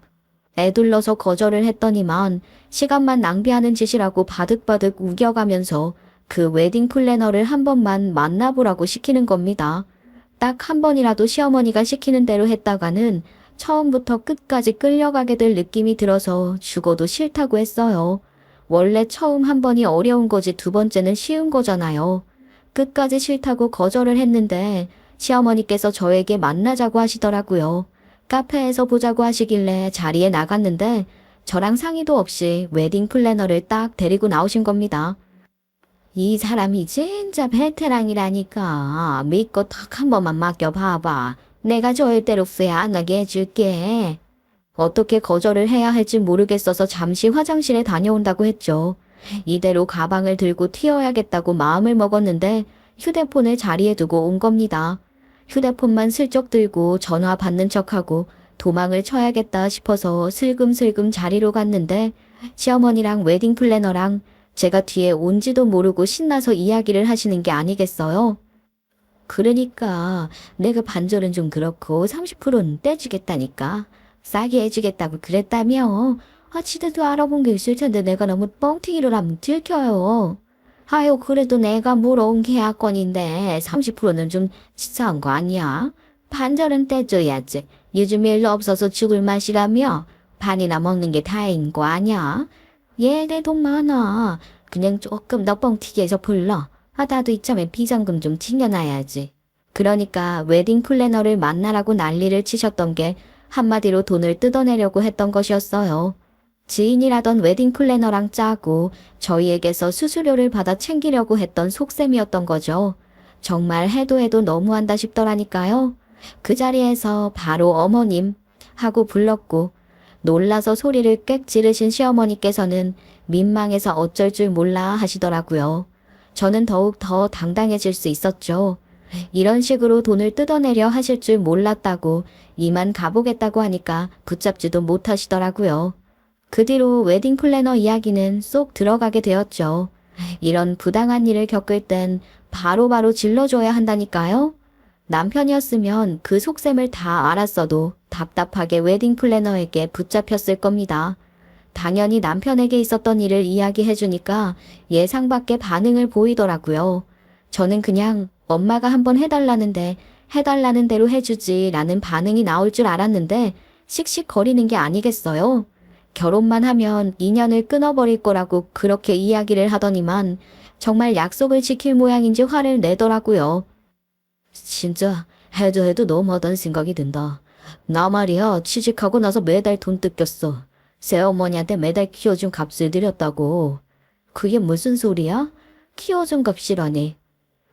A: 애둘러서 거절을 했더니만 시간만 낭비하는 짓이라고 바득바득 우겨가면서 그 웨딩 플래너를 한 번만 만나보라고 시키는 겁니다. 딱 한 번이라도 시어머니가 시키는 대로 했다가는 처음부터 끝까지 끌려가게 될 느낌이 들어서 죽어도 싫다고 했어요. 원래 처음 한 번이 어려운 거지 두 번째는 쉬운 거잖아요. 끝까지 싫다고 거절을 했는데 시어머니께서 저에게 만나자고 하시더라고요. 카페에서 보자고 하시길래 자리에 나갔는데 저랑 상의도 없이 웨딩 플래너를 딱 데리고 나오신 겁니다. 이 사람이 진짜 베테랑이라니까 믿고 딱 한 번만 맡겨봐봐. 내가 절대로 후회 안 하게 해줄게. 어떻게 거절을 해야 할지 모르겠어서 잠시 화장실에 다녀온다고 했죠. 이대로 가방을 들고 튀어야겠다고 마음을 먹었는데 휴대폰을 자리에 두고 온 겁니다. 휴대폰만 슬쩍 들고 전화 받는 척하고 도망을 쳐야겠다 싶어서 슬금슬금 자리로 갔는데 시어머니랑 웨딩 플래너랑 제가 뒤에 온지도 모르고 신나서 이야기를 하시는 게 아니겠어요? 그러니까 내가 반절은 좀 그렇고 30%는 떼주겠다니까. 싸게 해주겠다고 그랬다며. 지들도 알아본 게 있을 텐데 내가 너무 뻥튀기를 하면 들켜요. 아유 그래도 내가 물어온 계약건인데 30%는 좀 치사한 거 아니야? 반절은 떼줘야지. 요즘 일로 없어서 죽을 맛이라며. 반이나 먹는 게 다행인 거 아니야? 얘네 돈 많아. 그냥 조금 더 뻥튀기 해서 불러. 나도 이참에 비상금 좀 챙겨놔야지. 그러니까 웨딩 플래너를 만나라고 난리를 치셨던 게 한마디로 돈을 뜯어내려고 했던 것이었어요. 지인이라던 웨딩 플래너랑 짜고 저희에게서 수수료를 받아 챙기려고 했던 속셈이었던 거죠. 정말 해도 해도 너무한다 싶더라니까요. 그 자리에서 바로 어머님 하고 불렀고 놀라서 소리를 꽥 지르신 시어머니께서는 민망해서 어쩔 줄 몰라 하시더라고요. 저는 더욱 더 당당해질 수 있었죠. 이런 식으로 돈을 뜯어내려 하실 줄 몰랐다고 이만 가보겠다고 하니까 붙잡지도 못하시더라고요. 그 뒤로 웨딩 플래너 이야기는 쏙 들어가게 되었죠. 이런 부당한 일을 겪을 땐 바로바로 질러줘야 한다니까요. 남편이었으면 그 속셈을 다 알았어도 답답하게 웨딩 플래너에게 붙잡혔을 겁니다. 당연히 남편에게 있었던 일을 이야기해주니까 예상 밖의 반응을 보이더라고요. 저는 그냥 엄마가 한번 해달라는데 해달라는 대로 해주지 라는 반응이 나올 줄 알았는데 씩씩거리는 게 아니겠어요. 결혼만 하면 인연을 끊어버릴 거라고 그렇게 이야기를 하더니만 정말 약속을 지킬 모양인지 화를 내더라고요. 진짜 해도 해도 너무하다는 생각이 든다. 나 말이야 취직하고 나서 매달 돈 뜯겼어. 새어머니한테 매달 키워준 값을 드렸다고. 그게 무슨 소리야? 키워준 값이라니.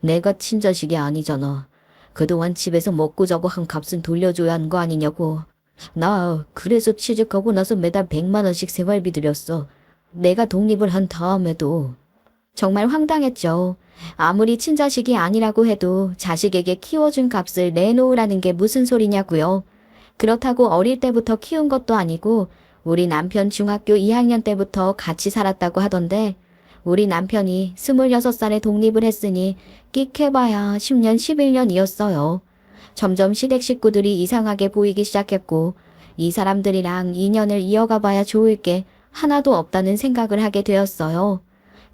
A: 내가 친자식이 아니잖아. 그동안 집에서 먹고 자고 한 값은 돌려줘야 하는 거 아니냐고. 나 그래서 취직하고 나서 매달 100만 원씩 생활비 드렸어. 내가 독립을 한 다음에도. 정말 황당했죠. 아무리 친자식이 아니라고 해도 자식에게 키워준 값을 내놓으라는 게 무슨 소리냐고요. 그렇다고 어릴 때부터 키운 것도 아니고 우리 남편 중학교 2학년 때부터 같이 살았다고 하던데 우리 남편이 26살에 독립을 했으니 끽해봐야 10년, 11년이었어요. 점점 시댁 식구들이 이상하게 보이기 시작했고 이 사람들이랑 인연을 이어가 봐야 좋을 게 하나도 없다는 생각을 하게 되었어요.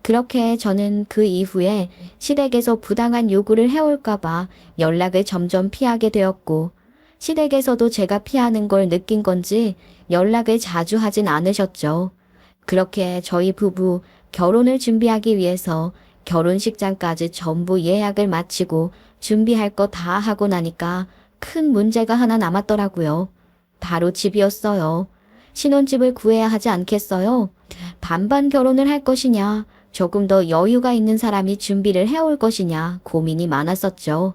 A: 그렇게 저는 그 이후에 시댁에서 부당한 요구를 해올까봐 연락을 점점 피하게 되었고 시댁에서도 제가 피하는 걸 느낀 건지 연락을 자주 하진 않으셨죠. 그렇게 저희 부부 결혼을 준비하기 위해서 결혼식장까지 전부 예약을 마치고 준비할 거 다 하고 나니까 큰 문제가 하나 남았더라고요. 바로 집이었어요. 신혼집을 구해야 하지 않겠어요? 반반 결혼을 할 것이냐, 조금 더 여유가 있는 사람이 준비를 해올 것이냐 고민이 많았었죠.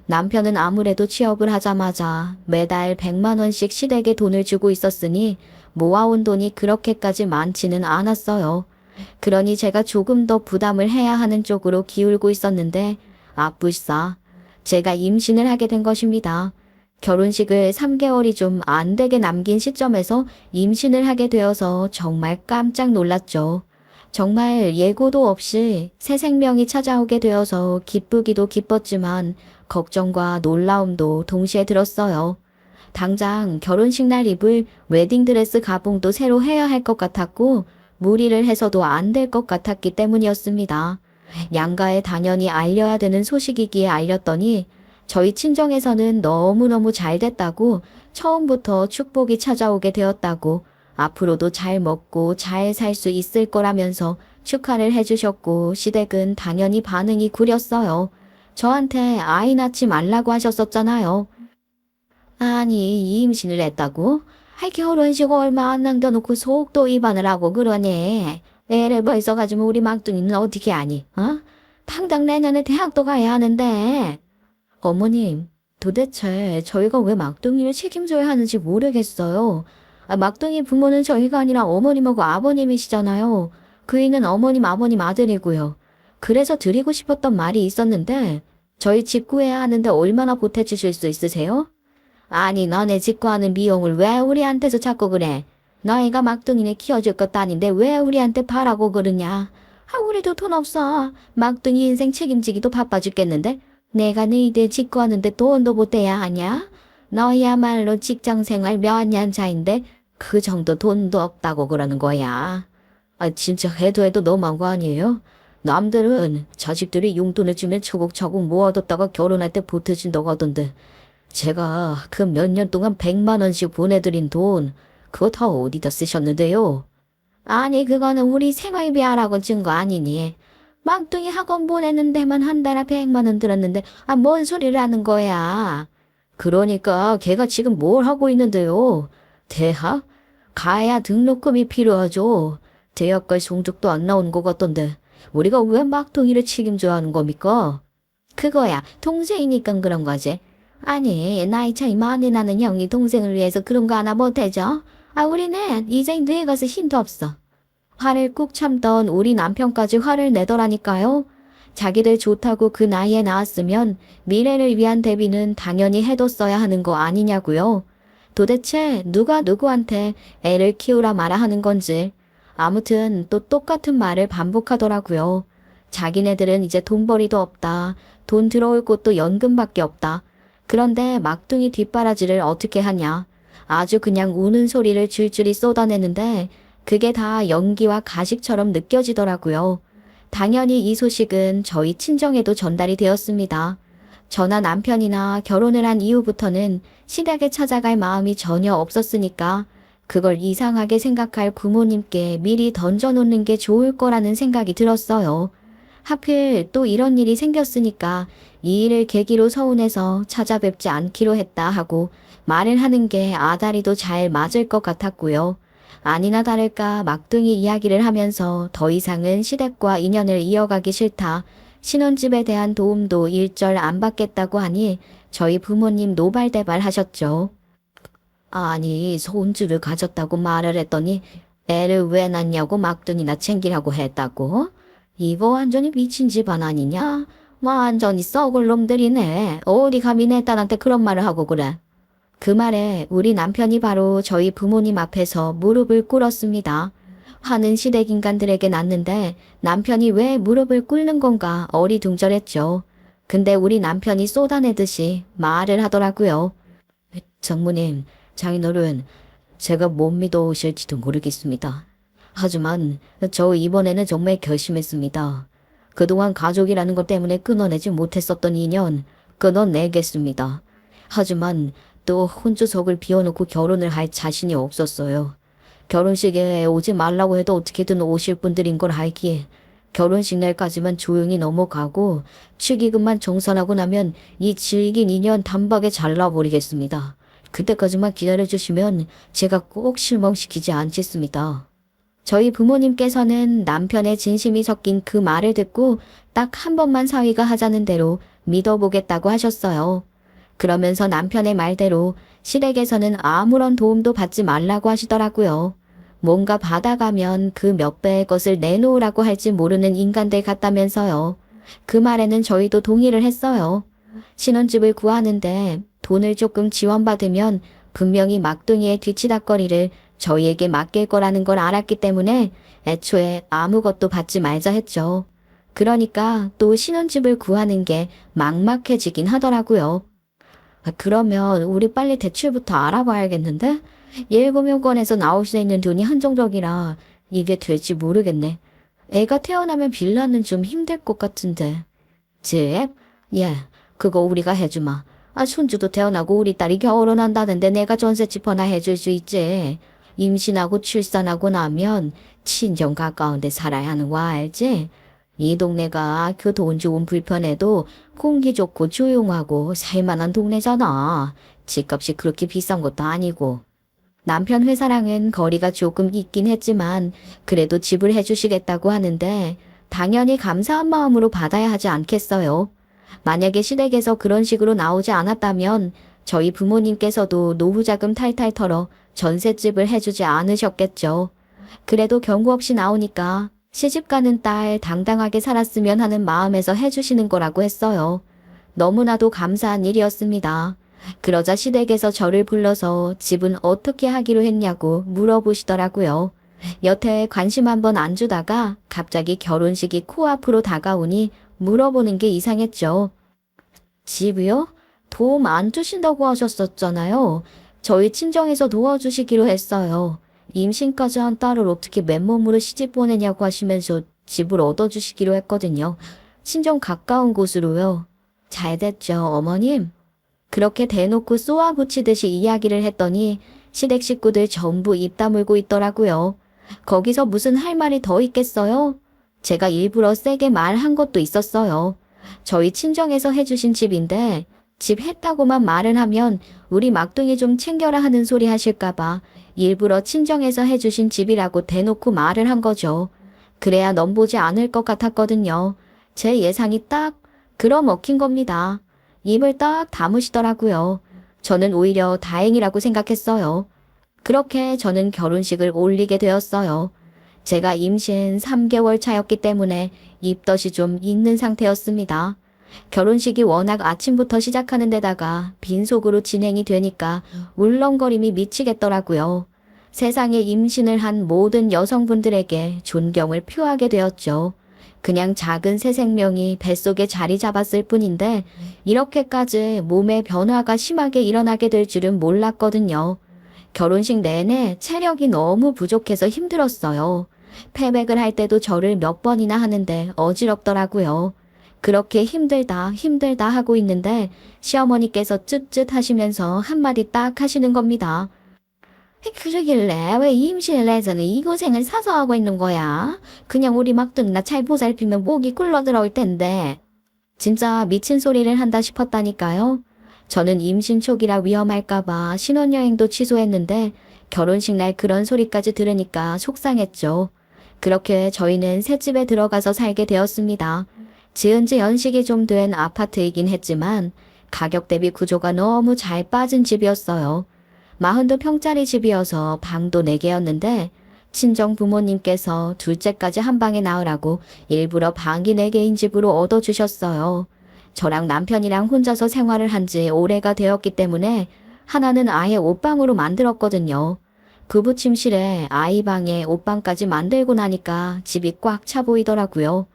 A: 남편은 아무래도 취업을 하자마자 매달 100만 원씩 시댁에 돈을 주고 있었으니 모아온 돈이 그렇게까지 많지는 않았어요. 그러니 제가 조금 더 부담을 해야 하는 쪽으로 기울고 있었는데 불사 제가 임신을 하게 된 것입니다. 결혼식을 3개월이 좀 안 되게 남긴 시점에서 임신을 하게 되어서 정말 깜짝 놀랐죠. 정말 예고도 없이 새 생명이 찾아오게 되어서 기쁘기도 기뻤지만 걱정과 놀라움도 동시에 들었어요. 당장 결혼식 날 입을 웨딩드레스 가봉도 새로 해야 할 것 같았고 무리를 해서도 안 될 것 같았기 때문이었습니다. 양가에 당연히 알려야 되는 소식이기에 알렸더니 저희 친정에서는 너무너무 잘 됐다고 처음부터 축복이 찾아오게 되었다고 앞으로도 잘 먹고 잘 살 수 있을 거라면서 축하를 해주셨고 시댁은 당연히 반응이 구렸어요. 저한테 아이 낳지 말라고 하셨었잖아요. 아니 이 임신을 했다고? 결혼식 얼마 안 남겨놓고 속도 위반을 하고 그러네. 애를 벌써 가지면 우리 막둥이는 어떻게 하니? 당장 내년에 대학도 가야 하는데. 어머님, 도대체 저희가 왜 막둥이를 책임져야 하는지 모르겠어요. 막둥이 부모는 저희가 아니라 어머님하고 아버님이시잖아요. 그이는 어머님, 아버님 아들이고요. 그래서 드리고 싶었던 말이 있었는데 저희 집 구해야 하는데 얼마나 보태주실 수 있으세요? 아니 너네 집 구하는 비용을 왜 우리한테서 자꾸 그래? 너희가 막둥이를 키워줄 것도 아닌데 왜 우리한테 바라고 그러냐? 우리도 돈 없어. 막둥이 인생 책임지기도 바빠 죽겠는데 내가 너희들 집 구하는데 돈도 보태야 하냐? 너희야말로 직장생활 몇 년 차인데 그 정도 돈도 없다고 그러는 거야. 진짜 해도 너무한 거 아니에요? 남들은 자식들이 용돈을 주면 초곡초곡 모아뒀다가 결혼할 때 보태준다고 하던데 제가 그 몇 년 동안 100만 원씩 보내드린 돈 그거 다 어디다 쓰셨는데요? 아니 그거는 우리 생활비 하라고 준 거 아니니? 막둥이 학원 보내는 데만 한 달에 100만 원 들었는데 뭔 소리를 하는 거야? 그러니까 걔가 지금 뭘 하고 있는데요? 대학? 가야 등록금이 필요하죠. 대학갈 성적도 안 나온 것 같던데 우리가 왜 막둥이를 책임져야 하는 겁니까? 그거야 동생이니까 그런 거지. 아니 나이 차이 많이 나는 형이 동생을 위해서 그런 거 하나 못해줘? 우리는 이제 늙어서 힘도 없어. 화를 꾹 참던 우리 남편까지 화를 내더라니까요. 자기들 좋다고 그 나이에 낳았으면 미래를 위한 대비는 당연히 해뒀어야 하는 거 아니냐고요. 도대체 누가 누구한테 애를 키우라 마라 하는 건지. 아무튼 또 똑같은 말을 반복하더라고요. 자기네들은 이제 돈벌이도 없다. 돈 들어올 곳도 연금밖에 없다. 그런데 막둥이 뒷바라지를 어떻게 하냐. 아주 그냥 우는 소리를 줄줄이 쏟아내는데 그게 다 연기와 가식처럼 느껴지더라고요. 당연히 이 소식은 저희 친정에도 전달이 되었습니다. 저나 남편이나 결혼을 한 이후부터는 시댁에 찾아갈 마음이 전혀 없었으니까 그걸 이상하게 생각할 부모님께 미리 던져놓는 게 좋을 거라는 생각이 들었어요. 하필 또 이런 일이 생겼으니까 이 일을 계기로 서운해서 찾아뵙지 않기로 했다 하고 말을 하는 게 아다리도 잘 맞을 것 같았고요. 아니나 다를까 막둥이 이야기를 하면서 더 이상은 시댁과 인연을 이어가기 싫다. 신혼집에 대한 도움도 일절 안 받겠다고 하니 저희 부모님 노발대발 하셨죠. 아니 손주를 가졌다고 말을 했더니 애를 왜 낳냐고 막둥이나 챙기라고 했다고? 이거 완전히 미친 집안 아니냐? 완전히 썩을 놈들이네. 어디 감히 내 딸한테 그런 말을 하고 그래. 그 말에 우리 남편이 바로 저희 부모님 앞에서 무릎을 꿇었습니다. 화는 시댁 인간들에게 났는데 남편이 왜 무릎을 꿇는 건가 어리둥절했죠. 근데 우리 남편이 쏟아내듯이 말을 하더라고요. 장모님, 장인어른, 제가 못 믿어오실지도 모르겠습니다. 하지만 저 이번에는 정말 결심했습니다. 그동안 가족이라는 것 때문에 끊어내지 못했었던 인연 끊어내겠습니다. 하지만 또 혼주석을 비워놓고 결혼을 할 자신이 없었어요. 결혼식에 오지 말라고 해도 어떻게든 오실 분들인 걸 알기에 결혼식 날까지만 조용히 넘어가고 축의금만 정산하고 나면 이 질긴 인연 단박에 잘라버리겠습니다. 그때까지만 기다려주시면 제가 꼭 실망시키지 않겠습니다. 저희 부모님께서는 남편의 진심이 섞인 그 말을 듣고 딱 한 번만 사위가 하자는 대로 믿어보겠다고 하셨어요. 그러면서 남편의 말대로 시댁에서는 아무런 도움도 받지 말라고 하시더라고요. 뭔가 받아가면 그 몇 배의 것을 내놓으라고 할지 모르는 인간들 같다면서요. 그 말에는 저희도 동의를 했어요. 신혼집을 구하는데 돈을 조금 지원받으면 분명히 막둥이의 뒤치다꺼리를 저희에게 맡길 거라는 걸 알았기 때문에 애초에 아무것도 받지 말자 했죠. 그러니까 또 신혼집을 구하는 게 막막해지긴 하더라고요. 그러면 우리 빨리 대출부터 알아봐야겠는데? 예금융권에서 나올 수 있는 돈이 한정적이라 이게 될지 모르겠네. 애가 태어나면 빌라는 좀 힘들 것 같은데. 집? 예, 그거 우리가 해주마. 손주도 태어나고 우리 딸이 결혼한다는데 내가 전셋집 하나 해줄 수 있지. 임신하고 출산하고 나면 친정 가까운 데 살아야 하는 거 알지? 이 동네가 그 돈 좋은 불편해도 공기 좋고 조용하고 살만한 동네잖아. 집값이 그렇게 비싼 것도 아니고. 남편 회사랑은 거리가 조금 있긴 했지만 그래도 집을 해주시겠다고 하는데 당연히 감사한 마음으로 받아야 하지 않겠어요. 만약에 시댁에서 그런 식으로 나오지 않았다면 저희 부모님께서도 노후자금 탈탈 털어 전셋집을 해주지 않으셨겠죠. 그래도 경고 없이 나오니까 시집가는 딸 당당하게 살았으면 하는 마음에서 해주시는 거라고 했어요. 너무나도 감사한 일이었습니다. 그러자 시댁에서 저를 불러서 집은 어떻게 하기로 했냐고 물어보시더라고요. 여태 관심 한번 안 주다가 갑자기 결혼식이 코앞으로 다가오니 물어보는 게 이상했죠. 집이요? 도움 안 주신다고 하셨었잖아요. 저희 친정에서 도와주시기로 했어요. 임신까지 한 딸을 어떻게 맨몸으로 시집 보내냐고 하시면서 집을 얻어주시기로 했거든요. 친정 가까운 곳으로요. 잘 됐죠, 어머님? 그렇게 대놓고 쏘아붙이듯이 이야기를 했더니 시댁 식구들 전부 입 다물고 있더라고요. 거기서 무슨 할 말이 더 있겠어요? 제가 일부러 세게 말한 것도 있었어요. 저희 친정에서 해주신 집인데 집 했다고만 말을 하면 우리 막둥이 좀 챙겨라 하는 소리 하실까봐 일부러 친정에서 해주신 집이라고 대놓고 말을 한 거죠. 그래야 넘보지 않을 것 같았거든요. 제 예상이 딱 걸어먹힌 겁니다. 입을 딱 다무시더라고요. 저는 오히려 다행이라고 생각했어요. 그렇게 저는 결혼식을 올리게 되었어요. 제가 임신 3개월 차였기 때문에 입덧이 좀 있는 상태였습니다. 결혼식이 워낙 아침부터 시작하는 데다가 빈속으로 진행이 되니까 울렁거림이 미치겠더라고요. 세상에 임신을 한 모든 여성분들에게 존경을 표하게 되었죠. 그냥 작은 새 생명이 뱃속에 자리 잡았을 뿐인데 이렇게까지 몸의 변화가 심하게 일어나게 될 줄은 몰랐거든요. 결혼식 내내 체력이 너무 부족해서 힘들었어요. 패백을 할 때도 저를 몇 번이나 하는데 어지럽더라고요. 그렇게 힘들다 하고 있는데 시어머니께서 쯧쯧 하시면서 한마디 딱 하시는 겁니다. 그러길래 왜 임신을 해서는 이 고생을 사서 하고 있는 거야? 그냥 우리 막둥이나 잘 보살피면 목이 굴러 들어올 텐데. 진짜 미친 소리를 한다 싶었다니까요. 저는 임신 초기라 위험할까봐 신혼여행도 취소했는데 결혼식 날 그런 소리까지 들으니까 속상했죠. 그렇게 저희는 새집에 들어가서 살게 되었습니다. 지은 지 연식이 좀 된 아파트이긴 했지만 가격 대비 구조가 너무 잘 빠진 집이었어요. 42평짜리 집이어서 방도 4개였는데 친정 부모님께서 둘째까지 한 방에 낳으라고 일부러 방이 4개인 집으로 얻어주셨어요. 저랑 남편이랑 혼자서 생활을 한 지 오래가 되었기 때문에 하나는 아예 옷방으로 만들었거든요. 부부 침실에 아이 방에 옷방까지 만들고 나니까 집이 꽉 차 보이더라고요.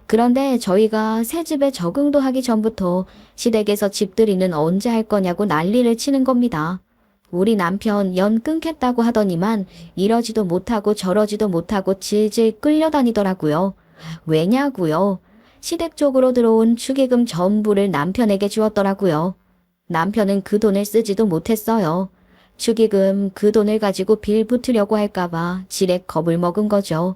A: 그런데 저희가 새 집에 적응도 하기 전부터 시댁에서 집들이는 언제 할 거냐고 난리를 치는 겁니다. 우리 남편 연 끊겠다고 하더니만 이러지도 못하고 저러지도 못하고 질질 끌려다니더라고요. 왜냐고요? 시댁 쪽으로 들어온 축의금 전부를 남편에게 주었더라고요. 남편은 그 돈을 쓰지도 못했어요. 축의금 그 돈을 가지고 빌 붙으려고 할까봐 지레 겁을 먹은 거죠.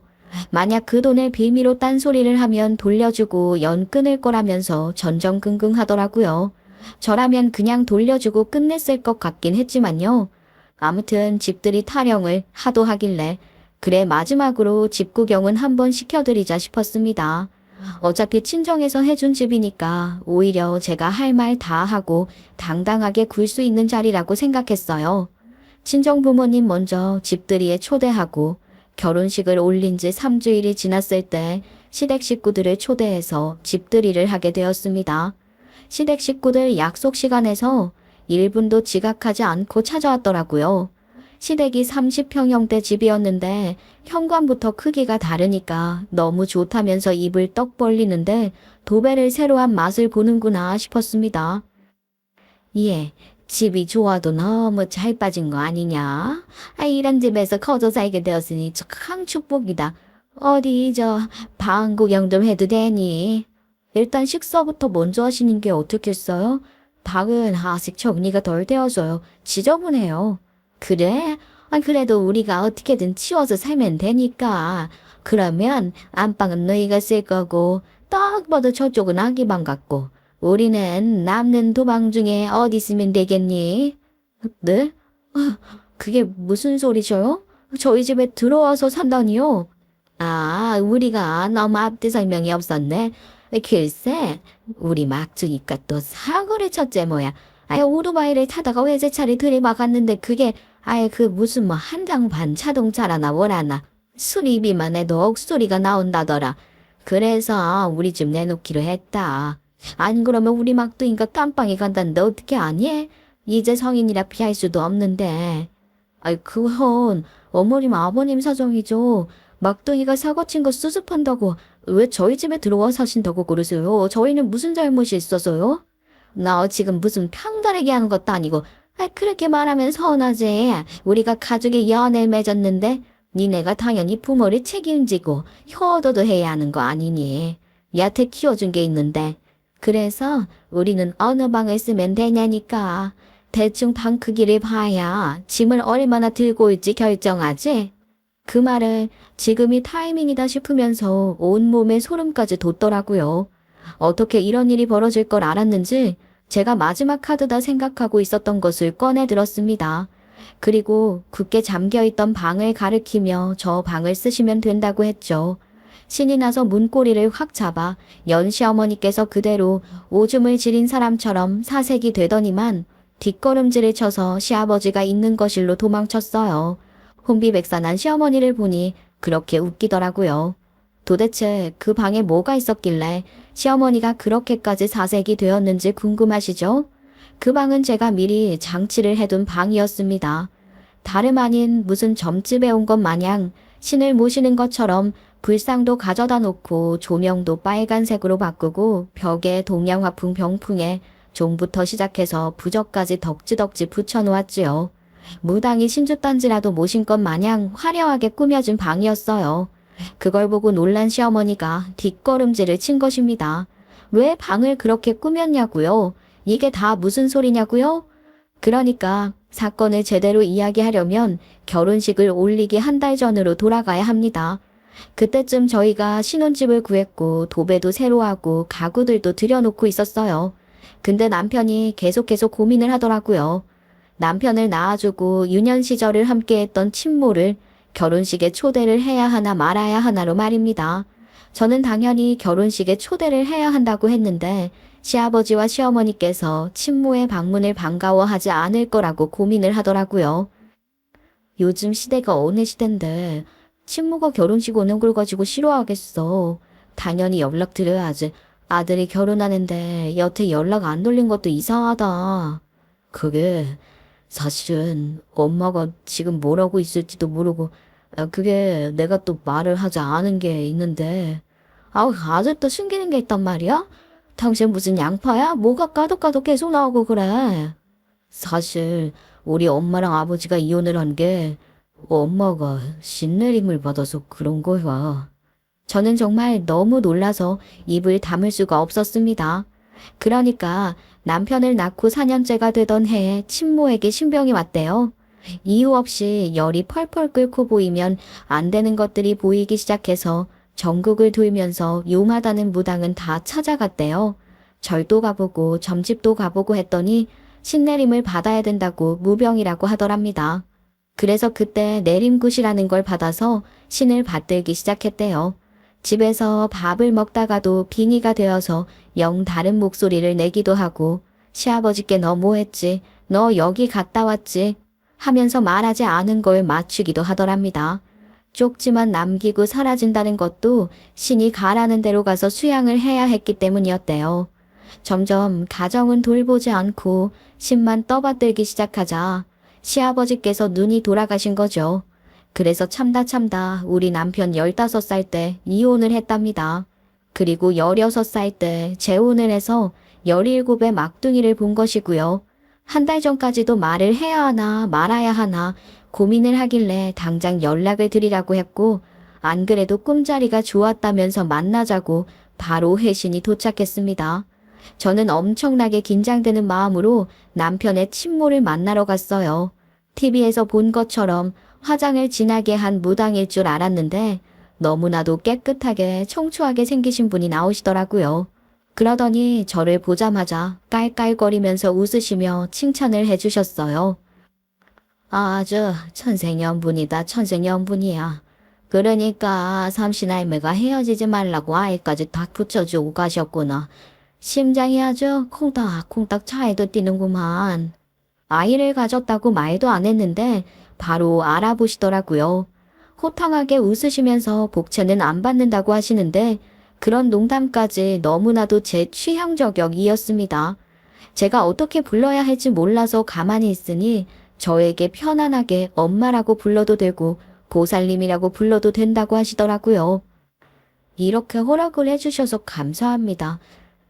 A: 만약 그 돈을 빌미로 딴소리를 하면 돌려주고 연 끊을 거라면서 전전긍긍하더라고요. 저라면 그냥 돌려주고 끝냈을 것 같긴 했지만요. 아무튼 집들이 타령을 하도 하길래 그래 마지막으로 집 구경은 한번 시켜드리자 싶었습니다. 어차피 친정에서 해준 집이니까 오히려 제가 할 말 다 하고 당당하게 굴 수 있는 자리라고 생각했어요. 친정 부모님 먼저 집들이에 초대하고 결혼식을 올린 지 3주일이 지났을 때 시댁 식구들을 초대해서 집들이를 하게 되었습니다. 시댁 식구들 약속 시간에서 1분도 지각하지 않고 찾아왔더라고요. 시댁이 30평형대 집이었는데 현관부터 크기가 다르니까 너무 좋다면서 입을 떡 벌리는데 도배를 새로 한 맛을 보는구나 싶었습니다. 예, 집이 좋아도 너무 잘 빠진 거 아니냐? 이런 집에서 거저 살게 되었으니 참 축복이다. 어디 방 구경 좀 해도 되니? 일단 식사부터 먼저 하시는 게 어떻겠어요? 방은 아직 정리가 덜 되어서요. 지저분해요. 그래? 그래도 우리가 어떻게든 치워서 살면 되니까. 그러면 안방은 너희가 쓸 거고 딱 봐도 저쪽은 아기방 같고 우리는 남는 도방 중에 어디 쓰면 되겠니? 네? 그게 무슨 소리셔요? 저희 집에 들어와서 산다니요? 우리가 너무 앞뒤 설명이 없었네. 글쎄, 우리 막주니까 또 사고를 쳤제 뭐야. 오토바이를 타다가 외제차를 들이박았는데 그게 그 무슨 뭐 한장반 자동차라나 뭐라나 수리비만 해도 억소리가 나온다더라. 그래서 우리 집 내놓기로 했다. 안 그러면 우리 막둥이가 깜빵이 간다는데 어떻게 아니? 이제 성인이라 피할 수도 없는데. 그건 어머님 아버님 사정이죠. 막둥이가 사고친 거 수습한다고 왜 저희 집에 들어와 사신다고 그러세요? 저희는 무슨 잘못이 있어서요? 나 지금 무슨 평다르게 하는 것도 아니고 그렇게 말하면 서운하지. 우리가 가족의 연을 맺었는데 니네가 당연히 부모를 책임지고 효도도 해야 하는 거 아니니. 여태 키워준 게 있는데. 그래서 우리는 어느 방을 쓰면 되냐니까. 대충 방 크기를 봐야 짐을 얼마나 들고 올지 결정하지. 그 말을 지금이 타이밍이다 싶으면서 온몸에 소름까지 돋더라고요. 어떻게 이런 일이 벌어질 걸 알았는지 제가 마지막 카드다 생각하고 있었던 것을 꺼내 들었습니다. 그리고 굳게 잠겨있던 방을 가리키며 저 방을 쓰시면 된다고 했죠. 신이 나서 문고리를 확 잡아 연시어머니께서 그대로 오줌을 지린 사람처럼 사색이 되더니만 뒷걸음질을 쳐서 시아버지가 있는 거실로 도망쳤어요. 혼비백산한 시어머니를 보니 그렇게 웃기더라고요. 도대체 그 방에 뭐가 있었길래 시어머니가 그렇게까지 사색이 되었는지 궁금하시죠? 그 방은 제가 미리 장치를 해둔 방이었습니다. 다름 아닌 무슨 점집에 온 것 마냥 신을 모시는 것처럼 불상도 가져다 놓고 조명도 빨간색으로 바꾸고 벽에 동양화풍 병풍에 종부터 시작해서 부적까지 덕지덕지 붙여놓았지요. 무당이 신주단지라도 모신 것 마냥 화려하게 꾸며진 방이었어요. 그걸 보고 놀란 시어머니가 뒷걸음질을 친 것입니다. 왜 방을 그렇게 꾸몄냐고요? 이게 다 무슨 소리냐고요? 그러니까 사건을 제대로 이야기하려면 결혼식을 올리기 한 달 전으로 돌아가야 합니다. 그때쯤 저희가 신혼집을 구했고 도배도 새로 하고 가구들도 들여놓고 있었어요. 근데 남편이 계속 고민을 하더라고요. 남편을 낳아주고 유년 시절을 함께했던 친모를 결혼식에 초대를 해야 하나 말아야 하나로 말입니다. 저는 당연히 결혼식에 초대를 해야 한다고 했는데 시아버지와 시어머니께서 친모의 방문을 반가워하지 않을 거라고 고민을 하더라고요. 요즘 시대가 어느 시대인데 친모가 결혼식 오는 걸 가지고 싫어하겠어. 당연히 연락드려야지. 아들이 결혼하는데 여태 연락 안 돌린 것도 이상하다. 그게
B: 사실은 엄마가 지금 뭐라고 있을지도 모르고, 그게 내가 또 말을 하지 않은 게 있는데, 아직도 숨기는 게 있단 말이야? 당신 무슨 양파야? 뭐가 까도 까도 계속 나오고 그래. 사실 우리 엄마랑 아버지가 이혼을 한 게 엄마가 신내림을 받아서 그런 거야.
A: 저는 정말 너무 놀라서 입을 다물 수가 없었습니다. 그러니까 남편을 낳고 4년째가 되던 해에 친모에게 신병이 왔대요. 이유 없이 열이 펄펄 끓고 보이면 안 되는 것들이 보이기 시작해서 전국을 돌면서 용하다는 무당은 다 찾아갔대요. 절도 가보고 점집도 가보고 했더니 신내림을 받아야 된다고 무병이라고 하더랍니다. 그래서 그때 내림굿이라는 걸 받아서 신을 받들기 시작했대요. 집에서 밥을 먹다가도 빙의가 되어서 영 다른 목소리를 내기도 하고 시아버지께 너 뭐 했지? 너 여기 갔다 왔지? 하면서 말하지 않은 걸 맞추기도 하더랍니다. 쪽지만 남기고 사라진다는 것도 신이 가라는 대로 가서 수양을 해야 했기 때문이었대요. 점점 가정은 돌보지 않고 신만 떠받들기 시작하자 시아버지께서 눈이 돌아가신 거죠. 그래서 참다 우리 남편 15살 때 이혼을 했답니다. 그리고 16살 때 재혼을 해서 17의 막둥이를 본 것이고요. 한 달 전까지도 말을 해야 하나 말아야 하나 고민을 하길래 당장 연락을 드리라고 했고 안 그래도 꿈자리가 좋았다면서 만나자고 바로 회신이 도착했습니다. 저는 엄청나게 긴장되는 마음으로 남편의 친모를 만나러 갔어요. TV에서 본 것처럼 화장을 진하게 한 무당일 줄 알았는데 너무나도 깨끗하게 청초하게 생기신 분이 나오시더라고요. 그러더니 저를 보자마자 깔깔거리면서 웃으시며 칭찬을 해주셨어요. 아주 천생연분이다 천생연분이야. 그러니까 삼신할매가 헤어지지 말라고 아이까지 다 붙여주고 가셨구나. 심장이 아주 콩닥콩닥 차에도 뛰는구만. 아이를 가졌다고 말도 안 했는데 바로 알아보시더라고요. 호탕하게 웃으시면서 복채는 안 받는다고 하시는데 그런 농담까지 너무나도 제 취향 저격이었습니다. 제가 어떻게 불러야 할지 몰라서 가만히 있으니 저에게 편안하게 엄마라고 불러도 되고 보살님이라고 불러도 된다고 하시더라고요. 이렇게 허락을 해주셔서 감사합니다.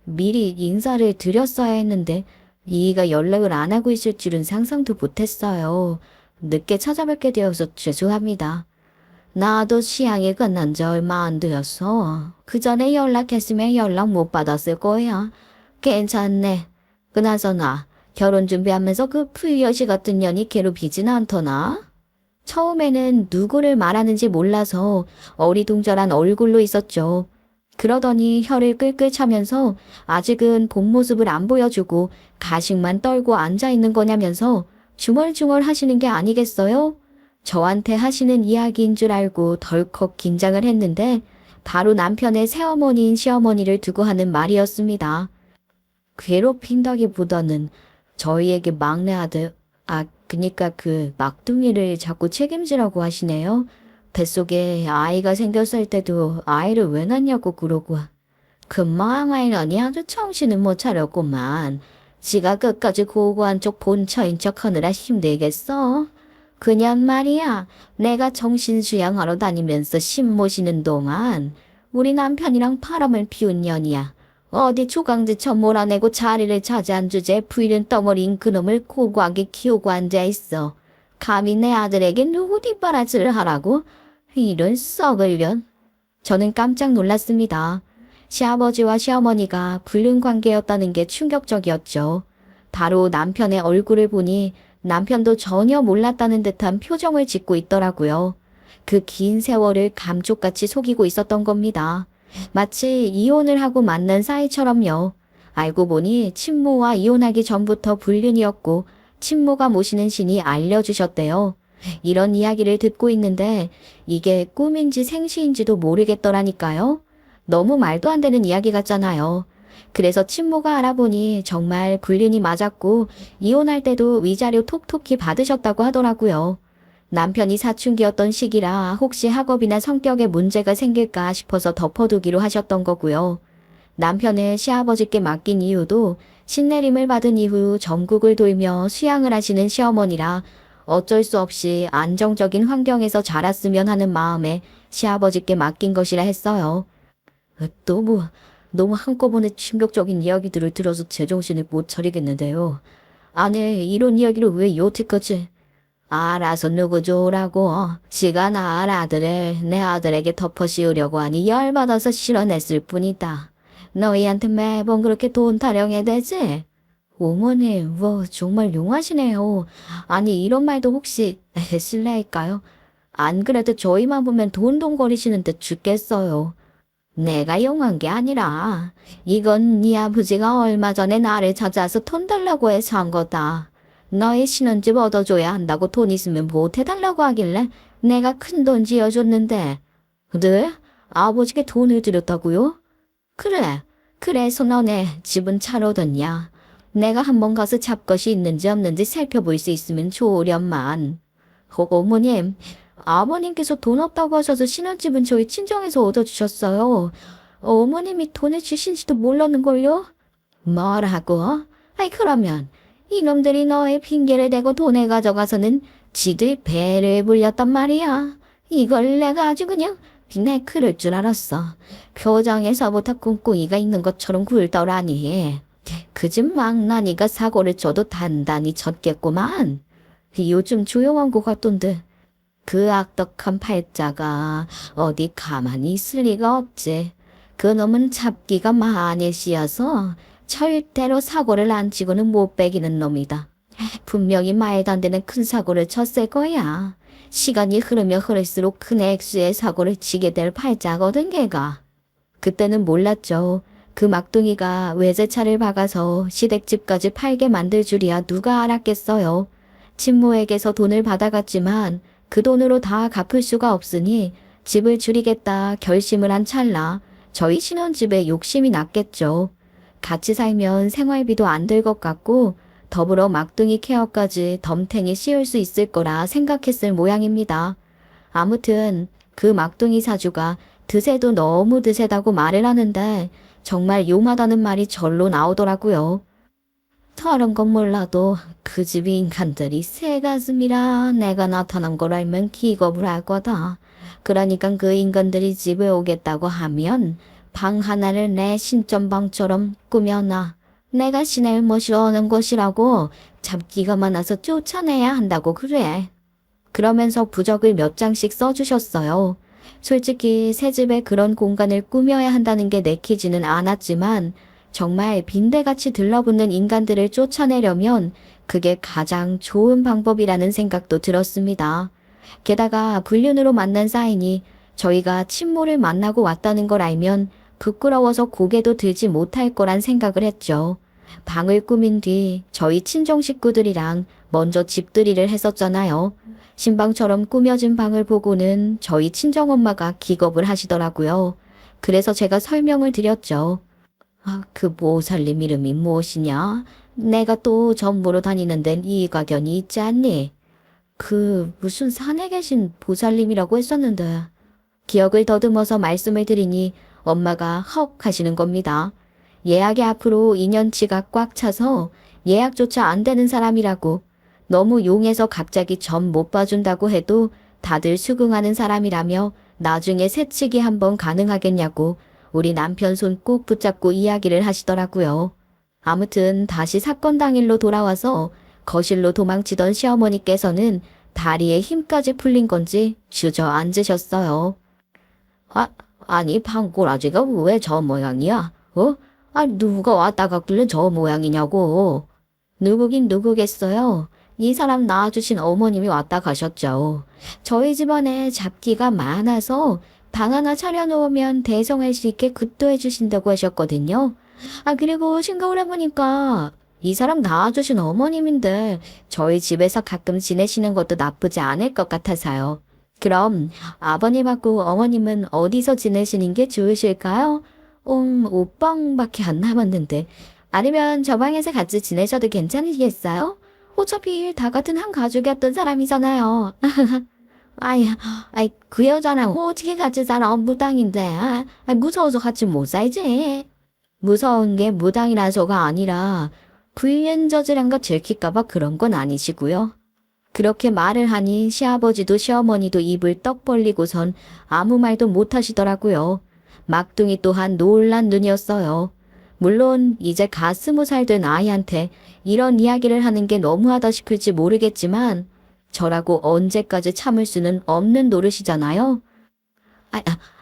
A: 미리 인사를 드렸어야 했는데 이이가 연락을 안 하고 있을 줄은 상상도 못했어요. 늦게 찾아뵙게 되어서 죄송합니다. 나도 시향이 끝난 지 얼마 안 되었어. 그 전에 연락했으면 연락 못 받았을 거야. 괜찮네. 그나저나 결혼 준비하면서 그 푸유여시 같은 년이 괴롭히진 않더나? 처음에는 누구를 말하는지 몰라서 어리둥절한 얼굴로 있었죠. 그러더니 혀를 끌끌 차면서 아직은 본 모습을 안 보여주고 가식만 떨고 앉아있는 거냐면서 중얼중얼 하시는 게 아니겠어요? 저한테 하시는 이야기인 줄 알고 덜컥 긴장을 했는데 바로 남편의 새어머니인 시어머니를 두고 하는 말이었습니다. 괴롭힌다기보다는 저희에게 막내 아들, 그니까 그 막둥이를 자꾸 책임지라고 하시네요. 뱃속에 아이가 생겼을 때도 아이를 왜 낳냐고 그러고. 그 망아이러니 아주 정신을 못 차렸구만. 지가 끝까지 고고한 쪽 본처인 척 하느라 힘들겠어. 그냥 말이야. 내가 정신 수양하러 다니면서 심 모시는 동안 우리 남편이랑 바람을 피운 년이야. 어디 조강지처 몰아내고 자리를 차지한 주제에 부이는 덩어리인 그놈을 고고하게 키우고 앉아있어. 감히 내 아들에게 누구 뒷바라지를 하라고? 이런 썩을 년. 저는 깜짝 놀랐습니다. 시아버지와 시어머니가 불륜 관계였다는 게 충격적이었죠. 바로 남편의 얼굴을 보니 남편도 전혀 몰랐다는 듯한 표정을 짓고 있더라고요. 그 긴 세월을 감쪽같이 속이고 있었던 겁니다. 마치 이혼을 하고 만난 사이처럼요. 알고 보니 친모와 이혼하기 전부터 불륜이었고 친모가 모시는 신이 알려주셨대요. 이런 이야기를 듣고 있는데 이게 꿈인지 생시인지도 모르겠더라니까요. 너무 말도 안 되는 이야기 같잖아요. 그래서 친모가 알아보니 정말 불륜이 맞았고 이혼할 때도 위자료 톡톡히 받으셨다고 하더라고요. 남편이 사춘기였던 시기라 혹시 학업이나 성격에 문제가 생길까 싶어서 덮어두기로 하셨던 거고요. 남편의 시아버지께 맡긴 이유도 신내림을 받은 이후 전국을 돌며 수양을 하시는 시어머니라 어쩔 수 없이 안정적인 환경에서 자랐으면 하는 마음에 시아버지께 맡긴 것이라 했어요. 너무 한꺼번에 충격적인 이야기들을 들어서 제정신을 못 차리겠는데요. 아니, 이런 이야기를 왜 여태까지? 알아서 누구 좋으라고. 시간 아들을 내 아들에게 덮어 씌우려고 하니 열받아서 실어냈을 뿐이다. 너희한테 매번 그렇게 돈 타령해야 되지? 어머니, 정말 용하시네요. 아니, 이런 말도 혹시 실례일까요? 안 그래도 저희만 보면 돈돈거리시는데 죽겠어요. 내가 용한 게 아니라 이건 네 아버지가 얼마 전에 나를 찾아서 돈 달라고 해서 한 거다. 너희 신혼집 얻어줘야 한다고 돈 있으면 못 해달라고 하길래 내가 큰돈 지어줬는데. 네? 아버지께 돈을 드렸다고요? 그래. 그래서 너네 집은 잘 얻었냐? 내가 한번 가서 잡것이 있는지 없는지 살펴볼 수 있으면 좋으련만. 어머님, 아버님께서 돈 없다고 하셔서 신혼집은 저희 친정에서 얻어주셨어요. 어머님이 돈을 주신지도 몰랐는걸요? 뭐라고? 아이, 그러면 이놈들이 너의 핑계를 대고 돈을 가져가서는 지들 배를 불렸단 말이야. 이걸 내가 아주 그냥 그럴 줄 알았어. 표정에서부터 꿍꿍이가 있는 것처럼 굴더라니. 그 집 망나니가 사고를 쳐도 단단히 쳤겠구만. 요즘 조용한 것 같던데. 그 악덕한 팔자가 어디 가만히 있을 리가 없지. 그 놈은 잡기가 많이 씌어서 절대로 사고를 안 치고는 못 빼기는 놈이다. 분명히 말도 안 되는 큰 사고를 쳤을 거야. 시간이 흐르면 흐를수록 큰 액수의 사고를 치게 될 팔자거든 걔가. 그때는 몰랐죠. 그 막둥이가 외제차를 박아서 시댁집까지 팔게 만들 줄이야 누가 알았겠어요. 친모에게서 돈을 받아갔지만 그 돈으로 다 갚을 수가 없으니 집을 줄이겠다 결심을 한 찰나 저희 신혼집에 욕심이 났겠죠. 같이 살면 생활비도 안 들 것 같고 더불어 막둥이 케어까지 덤탱이 씌울 수 있을 거라 생각했을 모양입니다. 아무튼 그 막둥이 사주가 드세도 너무 드세다고 말을 하는데 정말 용하다는 말이 절로 나오더라고요. 다른 건 몰라도 그 집 인간들이 새 가슴이라 내가 나타난 걸 알면 기겁을 할 거다. 그러니까 그 인간들이 집에 오겠다고 하면 방 하나를 내 신전방처럼 꾸며놔. 내가 시내를 모시러 오는 곳이라고 잡기가 많아서 쫓아내야 한다고 그래. 그러면서 부적을 몇 장씩 써주셨어요. 솔직히 새 집에 그런 공간을 꾸며야 한다는 게 내키지는 않았지만 정말 빈대같이 들러붙는 인간들을 쫓아내려면 그게 가장 좋은 방법이라는 생각도 들었습니다. 게다가 불륜으로 만난 사이니 저희가 친모를 만나고 왔다는 걸 알면 부끄러워서 고개도 들지 못할 거란 생각을 했죠. 방을 꾸민 뒤 저희 친정 식구들이랑 먼저 집들이를 했었잖아요. 신방처럼 꾸며진 방을 보고는 저희 친정엄마가 기겁을 하시더라고요. 그래서 제가 설명을 드렸죠. 그 보살님 이름이 무엇이냐? 내가 또 전보로 다니는 데는 이가견이 있지 않니? 무슨 산에 계신 보살님이라고 했었는데. 기억을 더듬어서 말씀을 드리니 엄마가 헉 하시는 겁니다. 예약이 앞으로 2년치가 꽉 차서 예약조차 안 되는 사람이라고. 너무 용해서 갑자기 점 못 봐준다고 해도 다들 수긍하는 사람이라며 나중에 새치기 한번 가능하겠냐고 우리 남편 손 꼭 붙잡고 이야기를 하시더라고요. 아무튼 다시 사건 당일로 돌아와서 거실로 도망치던 시어머니께서는 다리에 힘까지 풀린 건지 주저앉으셨어요. 아니 방꼬라지가 왜 저 모양이야? 누가 왔다 갔길래 저 모양이냐고. 누구긴 누구겠어요. 이 사람 낳아주신 어머님이 왔다 가셨죠. 저희 집안에 잡기가 많아서 방 하나 차려놓으면 대성할 수 있게 급도해 주신다고 하셨거든요. 그리고 생각을 해보니까 이 사람 낳아주신 어머님인데 저희 집에서 가끔 지내시는 것도 나쁘지 않을 것 같아서요. 그럼 아버님하고 어머님은 어디서 지내시는 게 좋으실까요? 옷방밖에 안 남았는데. 아니면 저 방에서 같이 지내셔도 괜찮으시겠어요? 어차피 다 같은 한 가족이었던 사람이잖아요. 그 여자랑 어떻게 같이 살아 무당인데. 무서워서 같이 못 살지. 무서운 게 무당이라서가 아니라 불륜저질한 거 들킬까봐 그런 건 아니시고요. 그렇게 말을 하니 시아버지도 시어머니도 입을 떡 벌리고선 아무 말도 못 하시더라고요. 막둥이 또한 놀란 눈이었어요. 물론 이제 갓 20살 된 아이한테 이런 이야기를 하는 게 너무하다 싶을지 모르겠지만 저라고 언제까지 참을 수는 없는 노릇이잖아요.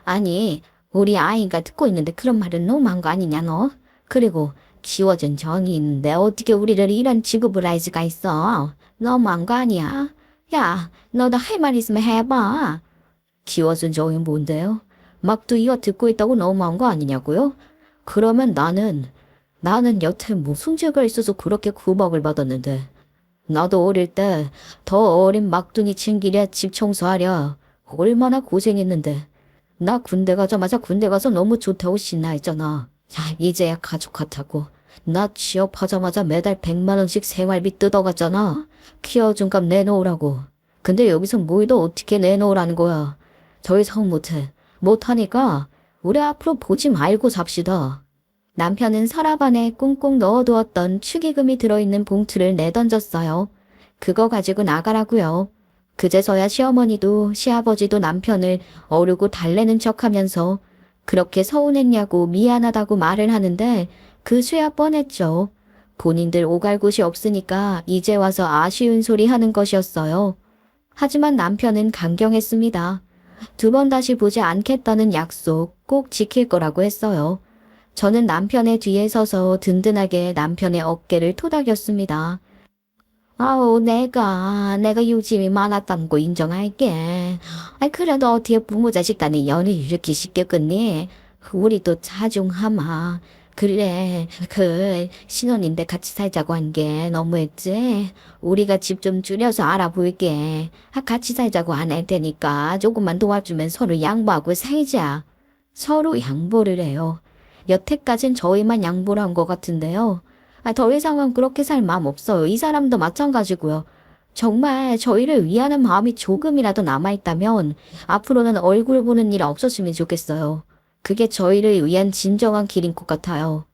A: 아니 우리 아이가 듣고 있는데 그런 말은 너무한 거 아니냐 너? 그리고 키워준 정이 있는데 어떻게 우리를 이런 취급을 할 수가 있어? 너무한 거 아니야? 야, 너도 할 말 있으면 해봐. 키워준 정이 뭔데요? 막둥이가 듣고 있다고 너무한 거 아니냐고요? 그러면 나는 여태 무슨 죄가 있어서 그렇게 구박을 받았는데. 나도 어릴 때 더 어린 막둥이 챙기랴 집 청소하랴 얼마나 고생했는데. 나 군대 가자마자 군대 가서 너무 좋다고 신나했잖아. 이제야 가족 같다고. 나 취업하자마자 매달 100만 원씩 생활비 뜯어갔잖아. 키워준 값 내놓으라고. 근데 여기서 뭐이도 어떻게 내놓으라는 거야. 더 이상 못하니까 우리 앞으로 보지 말고 삽시다. 남편은 서랍 안에 꽁꽁 넣어두었던 축의금이 들어있는 봉투를 내던졌어요. 그거 가지고 나가라고요. 그제서야 시어머니도 시아버지도 남편을 어르고 달래는 척하면서 그렇게 서운했냐고 미안하다고 말을 하는데 그수야 뻔했죠. 본인들 오갈 곳이 없으니까 이제 와서 아쉬운 소리 하는 것이었어요. 하지만 남편은 강경했습니다. 2번 다시 보지 않겠다는 약속 꼭 지킬 거라고 했어요. 저는 남편의 뒤에 서서 든든하게 남편의 어깨를 토닥였습니다. 아우, 내가 요즘이 많았다는 거 인정할게. 그래도 어떻게 부모 자식 간의 연을 이렇게 쉽게 끊니? 우리도 자중하마. 그래, 신혼인데 같이 살자고 한 게 너무했지? 우리가 집 좀 줄여서 알아볼게. 같이 살자고 안 할 테니까 조금만 도와주면 서로 양보하고 살자. 서로 양보를 해요. 여태까진 저희만 양보를 한 것 같은데요. 더 이상은 그렇게 살 마음 없어요. 이 사람도 마찬가지고요. 정말 저희를 위하는 마음이 조금이라도 남아있다면 앞으로는 얼굴 보는 일 없었으면 좋겠어요. 그게 저희를 위한 진정한 길인 것 같아요.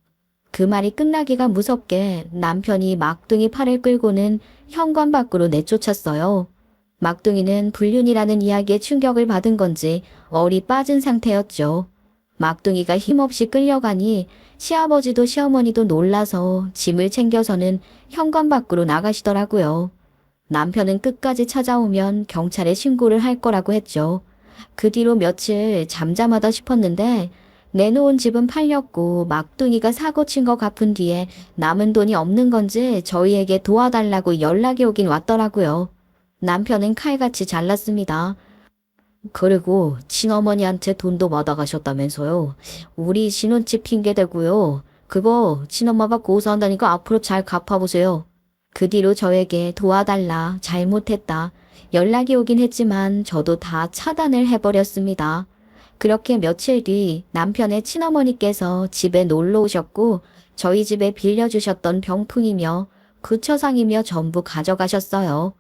A: 그 말이 끝나기가 무섭게 남편이 막둥이 팔을 끌고는 현관 밖으로 내쫓았어요. 막둥이는 불륜이라는 이야기에 충격을 받은 건지 얼이 빠진 상태였죠. 막둥이가 힘없이 끌려가니 시아버지도 시어머니도 놀라서 짐을 챙겨서는 현관 밖으로 나가시더라고요. 남편은 끝까지 찾아오면 경찰에 신고를 할 거라고 했죠. 그 뒤로 며칠 잠잠하다 싶었는데 내놓은 집은 팔렸고 막둥이가 사고 친 거 갚은 뒤에 남은 돈이 없는 건지 저희에게 도와달라고 연락이 오긴 왔더라고요. 남편은 칼같이 잘랐습니다. 그리고 친어머니한테 돈도 받아가셨다면서요. 우리 신혼집 핑계대고요. 그거 친엄마가 고소한다니까 앞으로 잘 갚아보세요. 그 뒤로 저에게 도와달라, 잘못했다. 연락이 오긴 했지만 저도 다 차단을 해버렸습니다. 그렇게 며칠 뒤 남편의 친어머니께서 집에 놀러 오셨고 저희 집에 빌려주셨던 병풍이며 구처상이며 전부 가져가셨어요.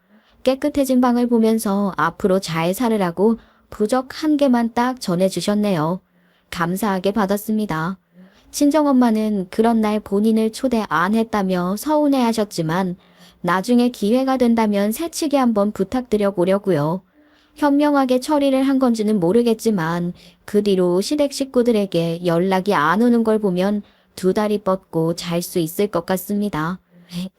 A: 깨끗해진 방을 보면서 앞으로 잘 살으라고 부적 1개만 딱 전해주셨네요. 감사하게 받았습니다. 친정엄마는 그런 날 본인을 초대 안 했다며 서운해하셨지만 나중에 기회가 된다면 새치기 한번 부탁드려 보려고요. 현명하게 처리를 한 건지는 모르겠지만 그 뒤로 시댁 식구들에게 연락이 안 오는 걸 보면 2다리 뻗고 잘 수 있을 것 같습니다.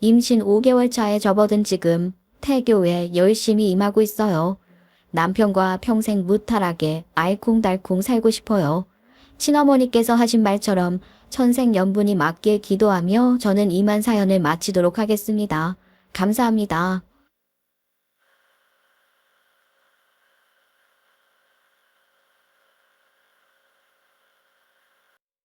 A: 임신 5개월 차에 접어든 지금 태교에 열심히 임하고 있어요. 남편과 평생 무탈하게 알콩달콩 살고 싶어요. 친어머니께서 하신 말처럼 천생연분이 맞길 기도하며 저는 이만 사연을 마치도록 하겠습니다. 감사합니다.